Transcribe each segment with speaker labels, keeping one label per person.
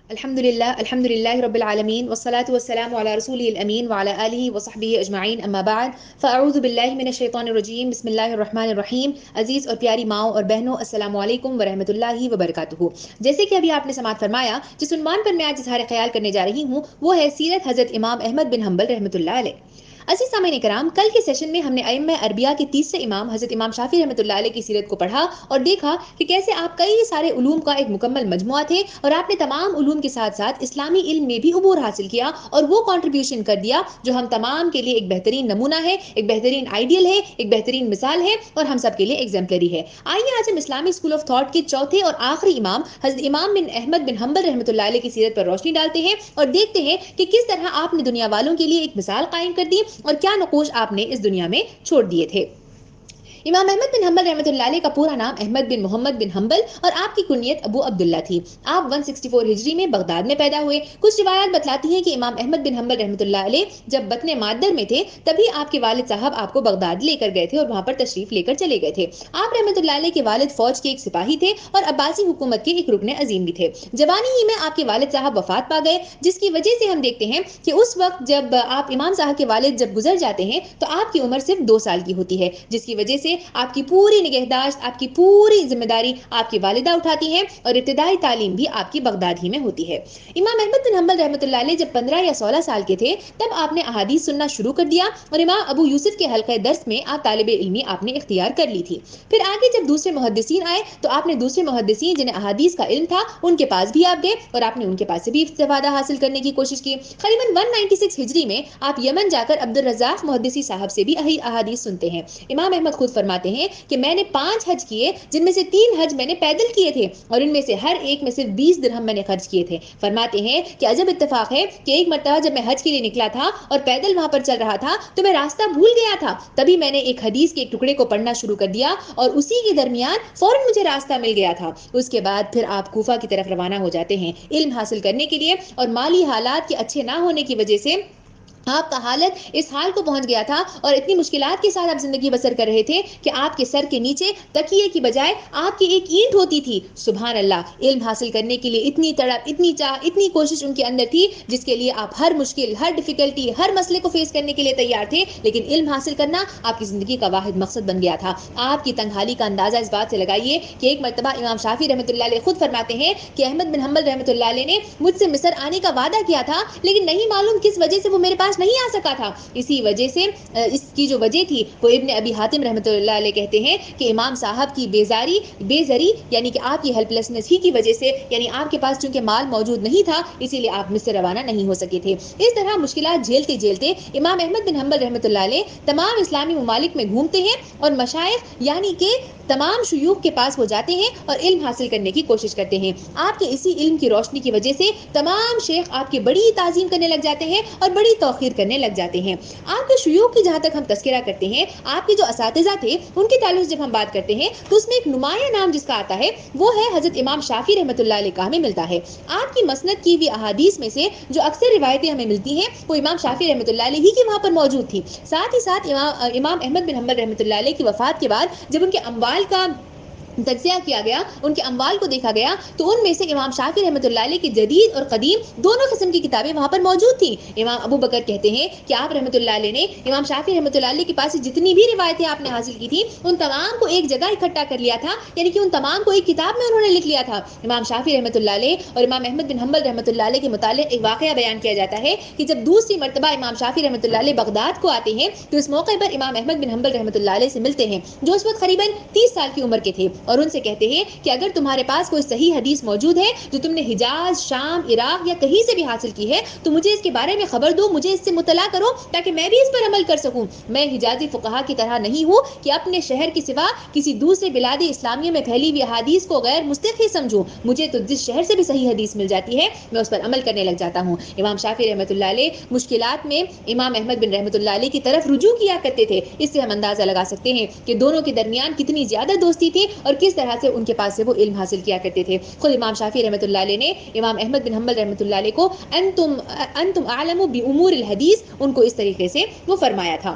Speaker 1: الحمد للہ رب العالمین والصلاة والسلام علی رسولہ الامین وعلی آلہ وصحبہ اجمعین اما بعد فاعوذ باللہ من الشیطان الرجیم بسم اللہ الرحمن الرحیم. عزیز اور پیاری ماؤں اور بہنوں، السلام علیکم ورحمۃ اللہ وبرکاتہ. جیسے کہ ابھی آپ نے سماعت فرمایا، جس عنوان پر میں آج اظہار خیال کرنے جا رہی ہوں وہ ہے سیرت حضرت امام احمد بن حنبل رحمۃ اللہ علیہ. عزیز سامعین کرام، کل کے سیشن میں ہم نے ائمہ اربعہ کے تیسرے امام حضرت امام شافعی رحمۃ اللہ علیہ کی سیرت کو پڑھا اور دیکھا کہ کیسے آپ کئی سارے علوم کا ایک مکمل مجموعہ تھے اور آپ نے تمام علوم کے ساتھ ساتھ اسلامی علم میں بھی عبور حاصل کیا اور وہ کنٹریبیوشن کر دیا جو ہم تمام کے لیے ایک بہترین نمونہ ہے، ایک بہترین آئیڈیل ہے، ایک بہترین مثال ہے اور ہم سب کے لیے ایگزمپلری ہے. آئیے آج ہم اسلامی اسکول آف تھاٹ کے چوتھے اور آخری امام حضرت امام بن احمد بن حنبل رحمۃ اللہ علیہ کی سیرت پر روشنی ڈالتے ہیں اور دیکھتے ہیں کہ کس طرح آپ نے دنیا والوں کے لیے ایک مثال قائم کر دی اور کیا نقوش آپ نے اس دنیا میں چھوڑ دیے تھے. امام احمد بن حنبل رحمۃ اللہ علیہ کا پورا نام احمد بن محمد بن حنبل اور آپ کی کنیت ابو عبداللہ تھی. آپ 164 ہجری میں بغداد میں پیدا ہوئے. کچھ روایات بتلاتی ہیں کہ امام احمد بن حنبل رحمۃ اللہ علیہ جب بطن مادر میں تھے تبھی آپ کے والد صاحب آپ کو بغداد لے کر گئے تھے اور وہاں پر تشریف لے کر چلے گئے تھے. آپ رحمۃ اللہ علیہ کے والد فوج کے ایک سپاہی تھے اور عباسی حکومت کے ایک رکن عظیم بھی تھے. جوانی ہی میں آپ کے والد صاحب وفات پا گئے، جس کی وجہ سے ہم دیکھتے ہیں کہ اس وقت جب آپ امام صاحب کے والد جب گزر جاتے ہیں تو آپ کی عمر صرف 2 سال کی ہوتی ہے، جس کی وجہ سے آپ کی پوری نگہداشت، آپ کی پوری ذمہ داری آپ کی والدہ اٹھاتی ہیں اور ابتدائی تعلیم بھی آپ کی بغداد ہی میں ہوتی ہے. امام احمد بن حنبل رحمۃ اللہ علیہ جب 15 یا 16 سال کے تھے تب آپ نے احادیث سننا شروع کر دیا اور امام ابو یوسف کے حلقہ درس میں آپ طالب علمی آپ نے اختیار کر لی تھی. پھر آگے جب دوسرے محدثین آئے تو آپ نے دوسرے محدثین جنہیں احادیث کا علم تھا ان کے پاس بھی آپ گئے اور آپ نے ان کے پاس سے بھی استفادہ حاصل کرنے کی کوشش کی. قریباً 196 ہجری میں آپ یمن جا کر عبد الرزاق محدثی صاحب سے بھی احادیث سنتے ہیں. امام احمد خود فرماتے ہیں کہ میں نے 5 حج کیے جن میں سے 3 حج میں نے پیدل کیے تھے اور ان میں سے ہر ایک میں صرف 20 درہم میں نے خرچ کیے تھے. فرماتے ہیں کہ عجب اتفاق ہے کہ ایک مرتبہ جب میں حج کے لیے نکلا تھا اور پیدل وہاں پر چل رہا تھا تو میں راستہ بھول گیا تھا. تبھی میں نے ایک حدیث کے ایک ٹکڑے کو پڑھنا شروع کر دیا اور اسی کے درمیان فوراً مجھے راستہ مل گیا تھا. اس کے بعد پھر آپ کوفہ کی طرف روانہ ہو جاتے ہیں علم حاصل کرنے کے لیے اور مالی حالات کے اچھے نہ ہونے کی وجہ سے آپ کا حالت اس حال کو پہنچ گیا تھا اور اتنی مشکلات کے ساتھ آپ زندگی بسر کر رہے تھے کہ آپ کے سر کے نیچے تکیے کی بجائے آپ کی ایک اینٹ ہوتی تھی. سبحان اللہ، علم حاصل کرنے کے لیے اتنی تڑپ، اتنی چاہ، اتنی کوشش ان کے اندر تھی جس کے لیے آپ ہر مشکل، ہر ڈیفیکلٹی، ہر مسئلے کو فیس کرنے کے لیے تیار تھے. لیکن علم حاصل کرنا آپ کی زندگی کا واحد مقصد بن گیا تھا. آپ کی تنگحالی کا اندازہ اس بات سے لگائیے کہ ایک مرتبہ امام شافعی رحمۃ اللہ علیہ خود فرماتے ہیں کہ احمد بن حنبل رحمۃ اللہ علیہ نے مجھ سے مصر آنے کا وعدہ کیا تھا لیکن نہیں معلوم کس وجہ سے وہ میرے پاس نہیں آ سکا تھا. اسی وجہ سے اس کی جو وجہ تھی وہ ابن ابی حاتم رحمۃ اللہ علیہ کہتے ہیں کہ امام صاحب کی بے زری یعنی کہ آپ کی ہیلپ لیسنس ہی کی وجہ سے، یعنی آپ کے پاس چونکہ مال موجود نہیں تھا اسی لیے آپ مصر روانہ نہیں ہو سکے تھے. اس طرح مشکلات جھیلتے جھیلتے امام احمد بن حنبل رحمۃ اللہ علیہ تمام اسلامی ممالک میں گھومتے ہیں اور مشائخ یعنی کہ تمام شیوخ کے پاس وہ جاتے ہیں اور علم حاصل کرنے کی کوشش کرتے ہیں. آپ کے اسی علم کی روشنی کی وجہ سے تمام شیخ آپ کی بڑی تعظیم کرنے لگ جاتے ہیں اور بڑی توقیر کرنے لگ جاتے ہیں. آپ کے شیوخ کی جہاں تک ہم تذکرہ کرتے ہیں، آپ کے جو اساتذہ تھے ان کے تعلق سے جب ہم بات کرتے ہیں تو اس میں ایک نمایاں نام جس کا آتا ہے وہ ہے حضرت امام شافعی رحمۃ اللہ علیہ کا ہمیں ملتا ہے. آپ کی مسند کی ہوئی احادیث میں سے جو اکثر روایتیں ہمیں ملتی ہیں وہ امام شافعی رحمۃ اللہ علیہ ہی کی وہاں پر موجود تھی. ساتھ ہی ساتھ امام احمد بن حنبل رحمۃ اللہ علیہ کی وفات کے بعد جب ان کے اموال کا تجزیہ کیا گیا، ان کے اموال کو دیکھا گیا تو ان میں سے امام شافعی رحمۃ اللہ علیہ کی جدید اور قدیم دونوں قسم کی کتابیں وہاں پر موجود تھیں. امام ابو بکر کہتے ہیں کہ آپ رحمۃ اللہ علیہ نے امام شافعی رحمۃ اللہ علیہ کے پاس جتنی بھی روایتیں آپ نے حاصل کی تھی ان تمام کو ایک جگہ اکٹھا کر لیا تھا، یعنی کہ ان تمام کو ایک کتاب میں انہوں نے لکھ لیا تھا. امام شافعی رحمۃ اللہ علیہ اور امام احمد بن حنبل رحمۃ اللہ علیہ کے متعلق ایک واقعہ بیان کیا جاتا ہے کہ جب دوسری مرتبہ امام شافعی رحمۃ اللہ علیہ بغداد کو آتے ہیں تو اس موقع پر امام احمد بن حنبل رحمۃ اللہ علیہ سے ملتے ہیں جو اس وقت قریباً 30 سال کی عمر کے تھے اور ان سے کہتے ہیں کہ اگر تمہارے پاس کوئی صحیح حدیث موجود ہے جو تم نے حجاز، شام، عراق یا کہیں سے بھی حاصل کی ہے تو مجھے اس کے بارے میں خبر دو، مجھے اس سے مطلع کرو تاکہ میں بھی اس پر عمل کر سکوں. میں حجازی فقہا کی طرح نہیں ہوں کہ اپنے شہر کے سوا کسی دوسرے بلاد اسلامیہ میں پھیلی ہوئی احادیث کو غیر مستقل سمجھوں. مجھے تو جس شہر سے بھی صحیح حدیث مل جاتی ہے میں اس پر عمل کرنے لگ جاتا ہوں. امام شافعی رحمۃ اللہ علیہ مشکلات میں امام احمد بن رحمۃ اللہ علیہ کی طرف رجوع کیا کرتے تھے. اس سے ہم اندازہ لگا سکتے ہیں کہ دونوں کے درمیان کتنی زیادہ دوستی تھی اور کس طرح سے ان کے پاس سے وہ علم حاصل کیا کرتے تھے. خود امام شافعی رحمۃ اللہ علیہ نے امام احمد بن حنبل رحمۃ اللہ علیہ کو انتم اعلم بامور الحدیث ان کو اس طریقے سے وہ فرمایا تھا.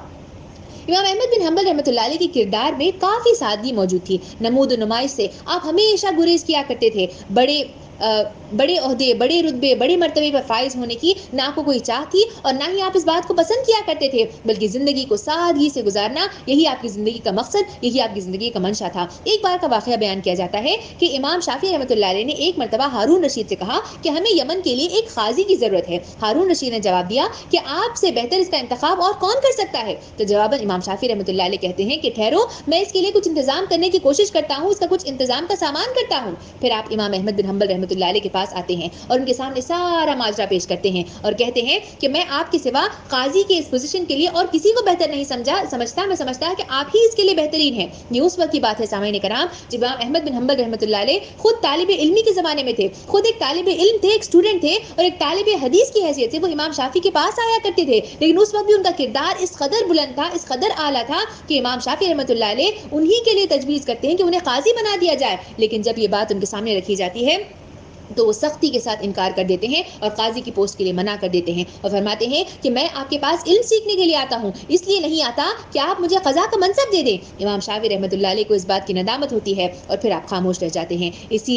Speaker 1: امام احمد بن حنبل رحمۃ اللہ علیہ کے کردار میں کافی سادگی موجود تھی. نمود و نمائش سے آپ ہمیشہ گریز کیا کرتے تھے. بڑے بڑے عہدے، بڑے رتبے، بڑے مرتبے پر فائز ہونے کی نہ آپ کو کوئی چاہ تھی اور نہ ہی آپ اس بات کو پسند کیا کرتے تھے، بلکہ زندگی کو سادگی سے گزارنا یہی آپ کی زندگی کا مقصد، یہی آپ کی زندگی کا منشا تھا۔ ایک بار کا واقعہ بیان کیا جاتا ہے کہ امام شافعی رحمۃ اللہ علیہ نے ایک مرتبہ ہارون رشید سے کہا کہ ہمیں یمن کے لیے ایک قاضی کی ضرورت ہے۔ ہارون رشید نے جواب دیا کہ آپ سے بہتر اس کا انتخاب اور کون کر سکتا ہے؟ تو جواباً امام شافعی رحمۃ اللہ علیہ کہتے ہیں کہ ٹھہرو، میں اس کے لیے کچھ انتظام کرنے کی کوشش کرتا ہوں، اس کا کچھ انتظام کا سامان کرتا ہوں۔ پھر آپ امام احمد بن حنبل رحمۃ اللہ علیہ کے پاس آتے ہیں اور ان کے سامنے سارا ماجرا پیش کرتے ہیں اور کہتے ہیں کہ میں آپ کے سوا قاضی کے اس پوزیشن کے لیے اور کسی کو بہتر نہیں سمجھتا، میں سمجھتا کہ آپ ہی اس کے لیے بہترین ہیں۔ یہ اس وقت کی بات ہے سامعین کرام جب امام احمد بن حنبل رحمۃ اللہ علیہ خود طالب علمی کے زمانے میں تھے، خود ایک طالب علم تھے، ایک اسٹوڈنٹ تھے اور ایک طالب حدیث کی حیثیت سے وہ امام شافعی کے پاس آیا کرتے تھے، لیکن اس وقت بھی ان کا کردار اس قدر بلند تھا، اس قدر اعلیٰ تھا کہ امام شافعی رحمۃ اللہ علیہ انہی کے لیے تجویز کرتے ہیں کہ انہیں قاضی بنا دیا جائے، لیکن جب یہ بات ان کے سامنے رکھی جاتی ہے تو وہ سختی کے ساتھ انکار کر دیتے ہیں اور قاضی کی پوسٹ کے لیے منع کر دیتے ہیں اور فرماتے ہیں کہ میں آپ کے پاس علم سیکھنے کے لیے آتا ہوں، اس لیے نہیں آتا کہ آپ مجھے قضا کا منصب دے دیں۔ امام شافعی رحمۃ اللہ علیہ کو اس بات کی ندامت ہوتی ہے اور پھر آپ خاموش رہ جاتے ہیں۔ اسی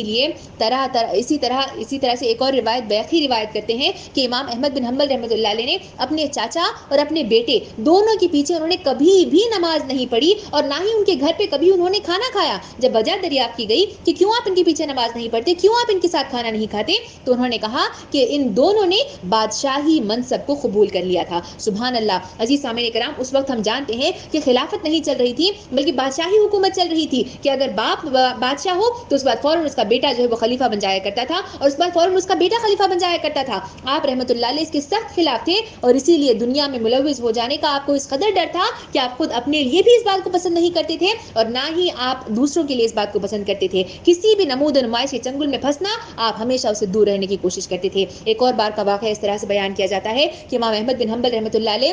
Speaker 1: طرح سے ایک اور روایت بیہقی روایت کرتے ہیں کہ امام احمد بن حنبل رحمۃ اللہ علیہ نے اپنے چاچا اور اپنے بیٹے دونوں کے پیچھے انہوں نے کبھی بھی نماز نہیں پڑھی اور نہ ہی ان کے گھر پہ کبھی انہوں نے کھانا کھایا۔ جب وجہ دریافت کی گئی کہ کیوں آپ ان کے پیچھے نماز نہیں پڑھتے، کیوں آپ ان کے ساتھ کھانا نہیں کھاتے، تو انہوں نے کہا کہ ان دونوں نے بادشاہی منصب کو قبول کر لیا تھا۔ سبحان اللہ۔ عزیز سامعین کرام، اس وقت ہم جانتے ہیں کہ خلافت نہیں چل رہی تھی بلکہ بادشاہی حکومت چل رہی تھی کہ اگر باپ بادشاہ ہو تو اس بعد فوراً اس کا بیٹا جو ہے وہ خلیفہ بن جایا کرتا تھا اور اس بعد فوراً اس کا بیٹا خلیفہ بن جایا کرتا تھا۔ آپ رحمۃ اللہ علیہ اس کے سخت خلاف تھے اور اسی لیے دنیا میں ملوث ہو جانے کا آپ کو اس قدر ڈر تھا کہ آپ خود اپنے لیے بھی اس بات کو پسند نہیں کرتے تھے اور نہ ہی آپ دوسروں کے لیے اس بات کو پسند کرتے تھے۔ کسی بھی نمود و نمائش کے چنگل میں پھنسنا آپ ہمیشہ اسے دور رہنے کی کوشش کرتے تھے۔ ایک اور بار کا واقعہ اس طرح سے بیان کیا جاتا ہے کہ امام احمد بن حنبل رحمۃ اللہ علیہ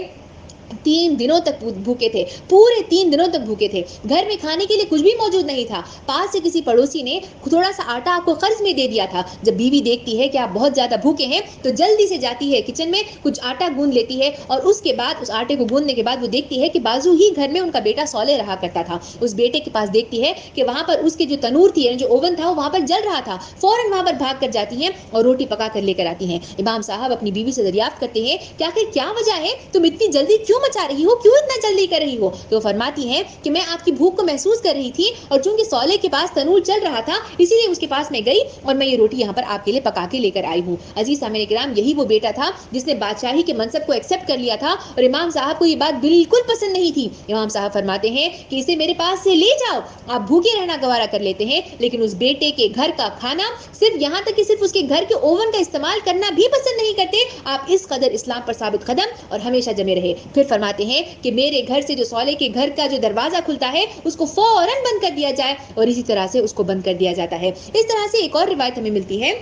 Speaker 1: 3 دنوں تک بھوکے تھے، پورے 3 دنوں تک بھوکے تھے، گھر میں کھانے کے لیے کچھ بھی موجود نہیں تھا۔ پاس سے کسی پڑوسی نے تھوڑا سا آٹا آپ کو قرض میں دے دیا تھا۔ جب بیوی دیکھتی ہے کہ آپ بہت زیادہ بھوکے ہیں تو جلدی سے جاتی ہے کچن میں، کچھ آٹا گوندھ لیتی ہے اور اس کے بعد اس آٹے کو گوندنے کے بعد وہ دیکھتی ہے کہ بازو ہی گھر میں ان کا بیٹا صالح رہا کرتا تھا۔ اس بیٹے کے پاس دیکھتی ہے کہ وہاں پر اس کے جو تنور تھی، یعنی جو اوون تھا، وہ وہاں پر جل رہا تھا۔ فوراً وہاں پر بھاگ کر جاتی ہیں اور روٹی پکا کر لے کر آتی ہیں۔ امام صاحب اپنی بیوی سے دریافت کرتے ہیں کہ آخر کیا وجہ ہے، تم اتنی جلدی کیوں مچا رہی ہو، کیوں اتنا جلدی کر رہی ہو؟ تو وہ فرماتی ہیں کہ میں آپ کی بھوک کو محسوس کر رہی تھی اور چونکہ صالح کے پاس تنور چل رہا تھا اسی لیے اس کے پاس میں گئی اور میں یہ روٹی یہاں پر آپ کے لیے پکا کے لے کر آئی ہوں۔ عزیز سامعین کرام، یہی وہ بیٹا تھا جس نے بادشاہی کے منصب کو ایکسپٹ کر لیا تھا اور امام صاحب کو یہ بات بالکل پسند نہیں تھی۔ امام صاحب فرماتے ہیں کہ اسے میرے پاس سے لے جاؤ، آپ بھوکے رہنا گوارا کر لیتے ہیں لیکن اس بیٹے کے گھر کا کھانا صرف یہاں تک کہ صرف اس کے گھر کے اوون کا استعمال کرنا بھی پسند نہیں کرتے، آپ اس قدر اسلام پر ثابت قدم اور ہمیشہ جمے رہے۔ پھر فرماتے ہیں کہ میرے گھر سے جو صالح کے گھر کا جو دروازہ کھلتا ہے اس کو فوراً بند کر دیا جائے اور اسی طرح سے اس کو بند کر دیا جاتا ہے۔ اس طرح سے ایک اور روایت ہمیں ملتی ہے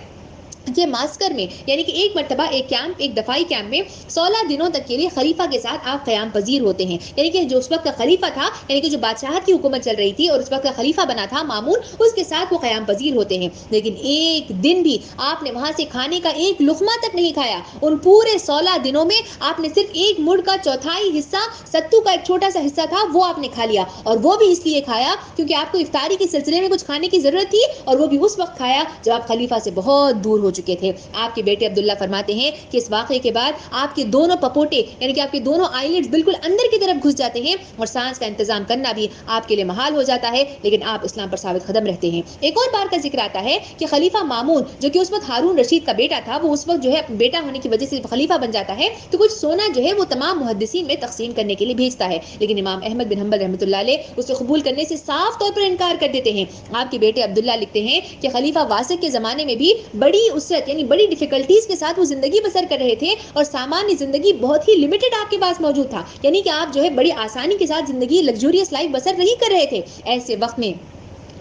Speaker 1: کہ ماسکر میں، یعنی کہ ایک مرتبہ ایک دفاعی کیمپ میں 16 دنوں تک کے لیے خلیفہ کے ساتھ آپ قیام پذیر ہوتے ہیں، یعنی کہ جو اس وقت کا خلیفہ تھا، یعنی کہ جو بادشاہت کی حکومت چل رہی تھی اور اس وقت کا خلیفہ بنا تھا مامون، اس کے ساتھ وہ قیام پذیر ہوتے ہیں، لیکن ایک دن بھی آپ نے وہاں سے کھانے کا ایک لقمہ تک نہیں کھایا۔ ان پورے 16 دنوں میں آپ نے صرف ایک مڈ کا چوتھائی حصہ، ستو کا ایک چھوٹا سا حصہ تھا، وہ آپ نے کھا لیا اور وہ بھی اس لیے کھایا کیونکہ آپ کو افطاری کے سلسلے میں کچھ کھانے کی ضرورت تھی اور وہ بھی اس وقت کھایا جب آپ خلیفہ سے بہت دور ہو چکے تھے۔ آپ کے بیٹے عبداللہ فرماتے ہیں کہ اس واقعے کے بعد آپ کے دونوں پپوٹے، یعنی کہ آپ کے دونوں آئیلٹس بالکل اندر کی طرف گھس جاتے ہیں اور سانس کا انتظام کرنا بھی آپ کے لیے محال ہو جاتا ہے، لیکن آپ اسلام پر ثابت قدم رہتے ہیں۔ ایک اور بار کا ذکر آتا ہے کہ خلیفہ مامون جو کہ اس وقت ہارون رشید کا بیٹا تھا، وہ اس وقت جو ہے بیٹا ہونے کی وجہ سے خلیفہ بن جاتا ہے تو کچھ سونا جو ہے وہ تمام محدثین میں تقسیم کرنے کے لیے بھیجتا ہے، لیکن امام احمد بن حنبل رحمۃ اللہ علیہ اسے قبول کرنے سے صاف طور پر انکار کر دیتے ہیں۔ آپ کے بیٹے عبداللہ لکھتے ہیں کہ خلیفہ واسق کے زمانے میں بھی بڑی اسرت، یعنی بڑی ڈیفیکلٹیز کے ساتھ وہ زندگی بسر کر رہے تھے اور سامانیہ زندگی بہت ہی لمیٹڈ آپ کے پاس موجود تھا، یعنی کہ آپ جو ہے بڑی آسانی کے ساتھ زندگی، لگزوریس لائف بسر نہیں کر رہے تھے۔ ایسے وقت میں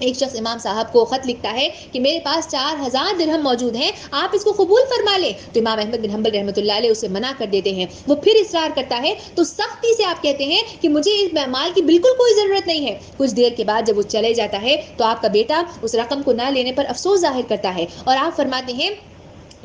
Speaker 1: ایک شخص امام صاحب کو خط لکھتا ہے کہ میرے پاس 4000 درہم موجود ہیں، آپ اس کو قبول فرما لیں، تو امام احمد بن حنبل رحمۃ اللہ علیہ اسے منع کر دیتے ہیں۔ وہ پھر اصرار کرتا ہے تو سختی سے آپ کہتے ہیں کہ مجھے اس مال کی بالکل کوئی ضرورت نہیں ہے۔ کچھ دیر کے بعد جب وہ چلے جاتا ہے تو آپ کا بیٹا اس رقم کو نہ لینے پر افسوس ظاہر کرتا ہے اور آپ فرماتے ہیں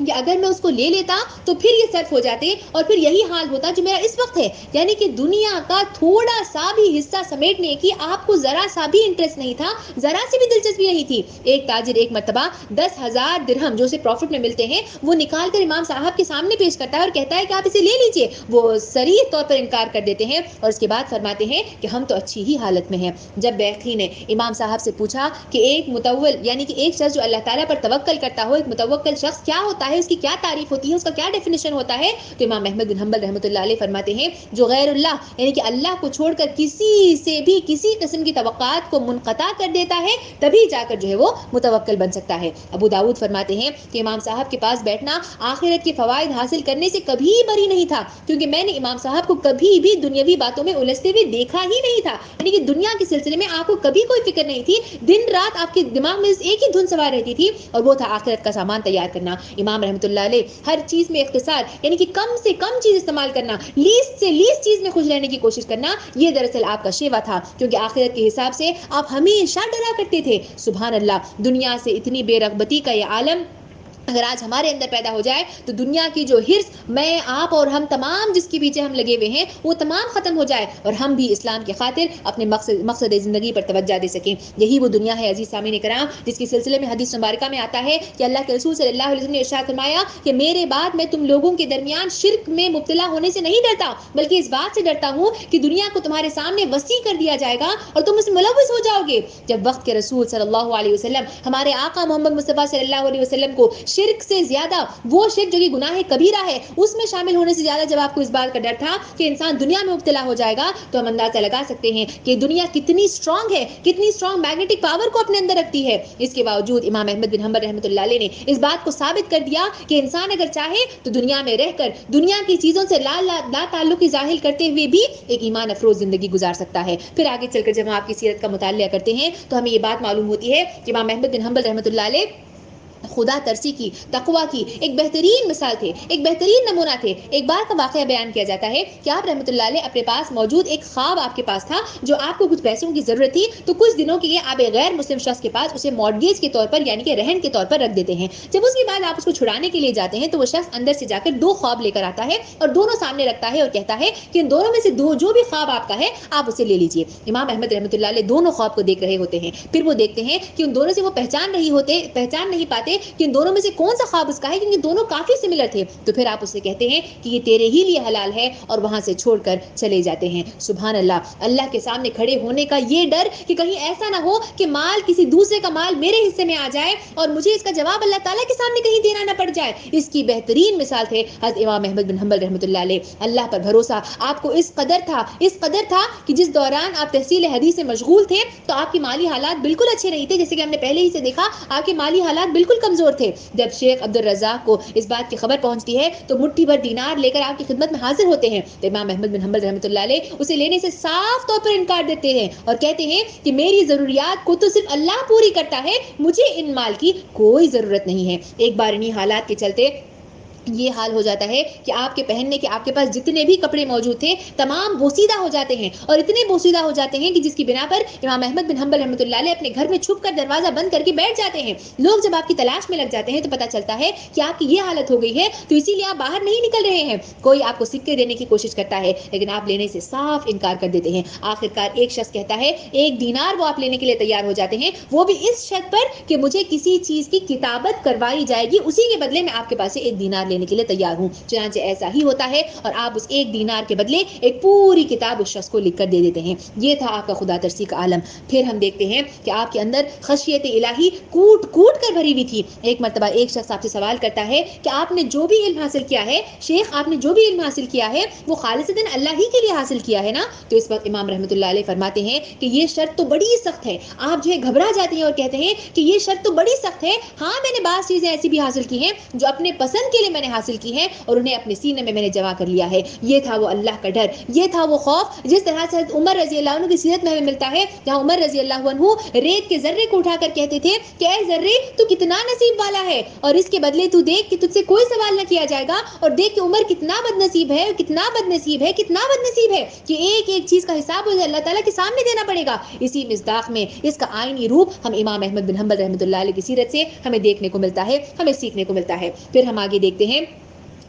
Speaker 1: کہ اگر میں اس کو لے لیتا تو پھر یہ صرف ہو جاتے اور پھر یہی حال ہوتا جو میرا اس وقت ہے. یعنی کہ دنیا کا تھوڑا سا بھی حصہ سمیٹنے کی آپ کو ذرا سا بھی انٹرسٹ نہیں تھا, ذرا سی بھی دلچسپی نہیں تھی. ایک تاجر ایک مرتبہ 10,000 درہم جو اسے پروفٹ میں ملتے ہیں وہ نکال کر امام صاحب کے سامنے پیش کرتا ہے اور کہتا ہے کہ آپ اسے لے لیجئے. وہ صریح طور پر انکار کر دیتے ہیں اور اس کے بعد فرماتے ہیں کہ ہم تو اچھی ہی حالت میں ہیں. جب بیعقی نے امام صاحب سے پوچھا کہ ایک متول یعنی کہ ایک شخص جو اللہ تعالیٰ پر توکل کرتا ہو, ایک متوکل شخص کیا ہوتا ہے, اس کی کیا تعریف ہوتی ہے, اس کا کیا ڈیفینیشن ہوتا ہے, تو امام احمد بن حنبل رحمۃ اللہ علیہ فرماتے ہیں جو غیر اللہ یعنی کہ اللہ کو چھوڑ کر کسی سے بھی کسی قسم کی توقعات کو منقطع کر دیتا ہے تبھی جا کر جو ہے وہ متوکل بن سکتا ہے. ابو داؤد فرماتے ہیں کہ امام صاحب کے پاس بیٹھنا آخرت کے فوائد حاصل کرنے سے کبھی بری نہیں تھا, کیونکہ میں نے امام صاحب کو کبھی بھی دنیاوی باتوں میں الجھتے ہوئے دیکھا ہی نہیں تھا. یعنی کہ دنیا کے سلسلے میں آپ کو کبھی کوئی فکر نہیں تھی, دن رات آپ کے دماغ میں ایک ہی دھن سوار رہتی تھی اور وہ تھا آخرت کا سامان تیار کرنا. امام رحمۃ اللہ علیہ ہر چیز میں اختصار یعنی کہ کم سے کم چیز استعمال کرنا, لیسٹ سے لیسٹ چیز میں خوش رہنے کی کوشش کرنا, یہ دراصل آپ کا شیوا تھا, کیونکہ آخرت کے حساب سے آپ ہمیشہ ڈرا کرتے تھے. سبحان اللہ, دنیا سے اتنی بے رغبتی کا یہ عالم اگر آج ہمارے اندر پیدا ہو جائے تو دنیا کی جو حرص میں آپ اور ہم تمام جس کے پیچھے ہم لگے ہوئے ہیں وہ تمام ختم ہو جائے اور ہم بھی اسلام کی خاطر اپنے مقصد زندگی پر توجہ دے سکیں. یہی وہ دنیا ہے عزیز سامعین کرام جس کے سلسلے میں حدیث مبارکہ میں آتا ہے کہ اللہ کے رسول صلی اللہ علیہ وسلم نے ارشاد فرمایا کہ میرے بعد میں تم لوگوں کے درمیان شرک میں مبتلا ہونے سے نہیں ڈرتا, بلکہ اس بات سے ڈرتا ہوں کہ دنیا کو تمہارے سامنے وسیع کر دیا جائے گا اور تم اس میں ملوث ہو جاؤ گے. جب وقت کے رسول صلی اللہ علیہ وسلم ہمارے آقا محمد مصطفیٰ صلی اللہ علیہ وسلم کو شرک سے زیادہ وہ شرک جو کہ گناہ کبیرہ ہے اس میں شامل ہونے سے زیادہ جب آپ کو اس بات کا ڈر تھا کہ انسان دنیا میں مبتلا ہو جائے گا, تو ہم اندازہ لگا سکتے ہیں کہ دنیا کتنی اسٹرانگ ہے, کتنی اسٹرانگ میگنیٹک پاور کو اپنے اندر رکھتی ہے. اس کے باوجود امام احمد بن حنبل رحمۃ اللہ علیہ نے اس بات کو ثابت کر دیا کہ انسان اگر چاہے تو دنیا میں رہ کر دنیا کی چیزوں سے لا تعلقی ظاہر کرتے ہوئے بھی ایک ایمان افروز زندگی گزار سکتا ہے. پھر آگے چل کر جب ہم آپ کی سیرت کا مطالعہ کرتے ہیں تو ہمیں یہ بات معلوم ہوتی ہے کہ امام احمد بن حنبل رحمۃ اللہ علیہ خدا ترسی کی, تقوی کی ایک بہترین مثال تھے, ایک بہترین نمونہ تھے. ایک بار کا واقعہ بیان کیا جاتا ہے کہ آپ رحمۃ اللہ علیہ اپنے پاس موجود ایک خواب آپ کے پاس تھا جو آپ کو کچھ پیسوں کی ضرورت تھی, تو کچھ دنوں کے لیے آپ ایک غیر مسلم شخص کے پاس اسے مارگیج کے طور پر یعنی کہ رہن کے طور پر رکھ دیتے ہیں. جب اس کے بعد آپ اس کو چھڑانے کے لیے جاتے ہیں تو وہ شخص اندر سے جا کر 2 خواب لے کر آتا ہے اور دونوں سامنے رکھتا ہے اور کہتا ہے کہ ان دونوں میں سے جو بھی خواب آپ کا ہے آپ اسے لے لیجئے. امام احمد رحمۃ اللہ علیہ دونوں خواب کو دیکھ رہے ہوتے ہیں, پھر وہ دیکھتے ہیں کہ ان دونوں سے وہ پہچان نہیں پاتے کہ ان دونوں میں سے کون سا خواب اس کا ہے, کیونکہ دونوں کافی سملر تھے. تو پھر آپ اسے کہتے ہیں کہ یہ تیرے ہی لیے حلال ہے اور وہاں سے چھوڑ کر چلے جاتے ہیں. سبحان اللہ, اللہ کے سامنے کھڑے ہونے کا یہ ڈر کہ کہیں ایسا نہ ہو کہ مال کسی دوسرے کا مال میرے حصے میں آ جائے اور مجھے اس کا جواب اللہ تعالیٰ کے سامنے کہیں دینا نہ پڑ جائے, اس کی بہترین مثال تھے حضرت امام احمد بن حنبل رحمۃ اللہ علیہ. اللہ پر بھروسہ آپ کو اس قدر تھا کہ جس دوران آپ تحصیل حدیث سے مشغول تھے تو آپ کی مالی حالات بالکل اچھے نہیں تھے, جیسے کہ ہم نے پہلے ہی سے دیکھا آپ کے مالی حالات بالکل کمزور تھے. جب شیخ عبد الرزاق کو اس بات کی خبر پہنچتی ہے تو مٹھی بھر دینار لے کر آپ کی خدمت میں حاضر ہوتے ہیں, تو امام احمد بن حنبل رحمۃ اللہ علیہ اسے لینے سے صاف طور پر انکار دیتے ہیں اور کہتے ہیں کہ میری ضروریات کو تو صرف اللہ پوری کرتا ہے, مجھے ان مال کی کوئی ضرورت نہیں ہے. ایک بار انہی حالات کے چلتے یہ حال ہو جاتا ہے کہ آپ کے پہننے کے آپ کے پاس جتنے بھی کپڑے موجود تھے تمام بوسیدہ ہو جاتے ہیں, اور اتنے بوسیدہ ہو جاتے ہیں کہ جس کی بنا پر امام احمد بن حنبل رحمۃ اللہ علیہ اپنے گھر میں چھپ کر دروازہ بند کر کے بیٹھ جاتے ہیں. لوگ جب آپ کی تلاش میں لگ جاتے ہیں تو پتہ چلتا ہے کہ آپ کی یہ حالت ہو گئی ہے تو اسی لیے آپ باہر نہیں نکل رہے ہیں. کوئی آپ کو سکے دینے کی کوشش کرتا ہے لیکن آپ لینے سے صاف انکار کر دیتے ہیں. آخرکار ایک شخص کہتا ہے 1 دینار وہ آپ لینے کے لیے تیار ہو جاتے ہیں, وہ بھی اس شرط پر کہ مجھے کسی چیز کی کتابت کروائی جائے گی, اسی کے بدلے میں آپ کے پاس سے 1 دینار لینے کے لیے تیار ہوں. چنانچہ ایسا ہی ہوتا ہے اور آپ اس 1 دینار کے بدلے ایک پوری کتاب اس شخص کو لکھ کر دے دیتے ہیں. یہ تھا آپ کا خدا ترسی کا عالم. پھر ہم دیکھتے ہیں کہ آپ کے اندر خشیت الہی کوٹ کر بھری ہوئی تھی. ایک مرتبہ ایک شخص آپ سے سوال کرتا ہے کہ آپ نے جو بھی علم حاصل کیا ہے, شیخ آپ نے جو بھی علم حاصل کیا ہے وہ خالصتاً اللہ ہی کے لیے حاصل کیا ہے نا؟ تو اس وقت امام رحمۃ اللہ علیہ فرماتے ہیں کہ یہ شرط تو بڑی سخت ہے. آپ جو ہے گھبرا جاتے ہیں اور کہتے ہیں کہ یہ شرط تو بڑی سخت ہے. ہاں میں نے بعض چیزیں ایسی بھی حاصل کی ہیں جو اپنے پسند کے لیے میں نے نے حاصل کی ہیں اور انہیں اپنے سینے میں نے جمع کر لیا ہے. یہ تھا وہ اللہ کا ڈر, یہ تھا وہ خوف. جس طرح سے عمر رضی اللہ عنہ کی سیرت میں ہمیں ملتا ہے, جہاں عمر رضی اللہ عنہ ریت کے ذرے کو اٹھا کر کہتے تھے کہ اے ذرے تو کتنا نصیب والا ہے, اور اس کے بدلے تو دیکھ کہ تجھ سے کوئی سوال نہ کیا جائے گا, اور دیکھ کہ عمر کتنا بد نصیب ہے, کتنا بد نصیب ہے, کتنا بد نصیب ہے کہ ایک ایک چیز کا حساب اسے اللہ تعالیٰ کے سامنے دینا پڑے گا. اسی مصداق میں اس کا آئینی روپ ہم امام احمد بن حنبل رحمۃ اللہ علیہ کی سیرت سے ہمیں دیکھنے کو ملتا ہے, ہمیں سیکھنے کو ملتا ہے. پھر ہم آگے دیکھتے ہیں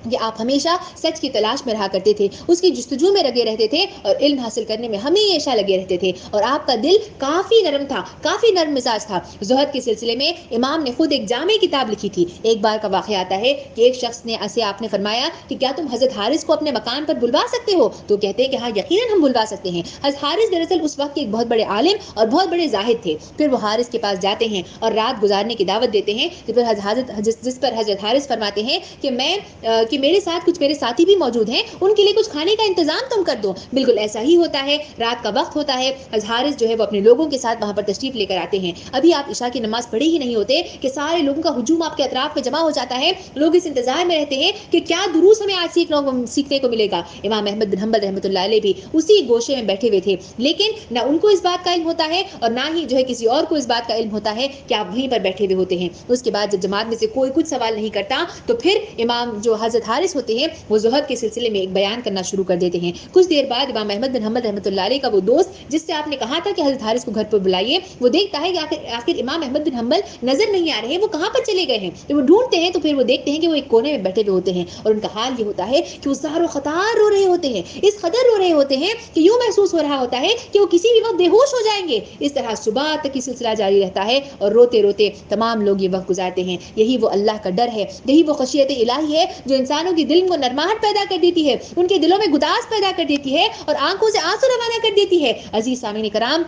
Speaker 1: کہ آپ ہمیشہ سچ کی تلاش میں رہا کرتے تھے, اس کی جستجو میں لگے رہتے تھے, اور علم حاصل کرنے میں ہمیشہ لگے رہتے تھے, اور آپ کا دل کافی نرم تھا, کافی نرم مزاج تھا. زہد کے سلسلے میں امام نے خود ایک جامع کتاب لکھی تھی. ایک بار کا واقعہ آتا ہے کہ ایک شخص نے اسے آپ نے فرمایا کہ کیا تم حضرت حارث کو اپنے مکان پر بلوا سکتے ہو؟ تو کہتے ہیں کہ ہاں یقیناً ہم بلوا سکتے ہیں. حضرت حارث دراصل اس وقت کے ایک بہت بڑے عالم اور بہت بڑے زاہد تھے. پھر وہ حارث کے پاس جاتے ہیں اور رات گزارنے کی دعوت دیتے ہیں. جس پر حضرت حارث فرماتے ہیں کہ میرے ساتھ کچھ میرے ساتھی بھی موجود ہیں, ان کے لیے کچھ کھانے کا انتظام تم کر دو. بالکل ایسا ہی ہوتا ہے, رات کا وقت ہوتا ہے, حارث جو ہے وہ اپنے لوگوں کے ساتھ وہاں پر تشریف لے کر آتے ہیں. ابھی آپ عشاء کی نماز پڑھے ہی نہیں ہوتے کہ سارے لوگوں کا ہجوم آپ کے اطراف میں جمع ہو جاتا ہے. لوگ اس انتظار میں رہتے ہیں کہ کیا دروس ہمیں آج سیکھنے کو ملے گا. امام احمد بن حنبل رحمۃ اللہ علیہ بھی اسی گوشے میں بیٹھے ہوئے تھے, لیکن نہ ان کو اس بات کا علم ہوتا ہے اور نہ ہی جو ہے کسی اور کو اس بات کا علم ہوتا ہے کہ آپ وہیں پر بیٹھے ہوئے ہوتے ہیں. اس کے بعد جب جماعت میں سے کوئی کچھ سوال نہیں کرتا تو پھر امام جو حضرت حارث ہوتے ہیں وہ زہد کے سلسلے میں ایک بیان کرنا شروع کر دیتے ہیں. کچھ دیر بعد امام احمد بن حنبل رحمۃ اللہ علیہ کا وہ دوست جس سے آپ نے کہا تھا کہ حضرت حارث کو گھر پر بلائیے, وہ دیکھتا ہے کہ آخر امام احمد بن حنبل نظر نہیں آ رہے ہیں, وہ کہاں پر چلے گئے ہیں. جب وہ ڈھونڈتے ہیں تو پھر وہ دیکھتے ہیں کہ وہ ایک کونے میں بیٹھے ہوئے ہوتے ہیں, اور ان کا حال یہ ہوتا ہے کہ وہ زار و خطار رو رہے ہوتے ہیں, اس قدر رو رہے ہوتے ہیں کہ یوں محسوس ہو رہا ہوتا ہے کہ وہ کسی بھی وقت بے ہوش ہو جائیں گے. اس طرح صبح تک یہ سلسلہ جاری رہتا ہے, اور روتے روتے تمام لوگ یہ وقت گزارتے ہیں. یہی وہ اللہ کا ڈر ہے, یہی وہ خشیت الہی ہے جو انسانوں کے دل کو نرماہٹ پیدا کر دیتی ہے, ان کے دلوں میں گداز پیدا کر دیتی ہے, اور آنکھوں سے آنسو روانہ کر دیتی ہے. عزیز سامعین کرام,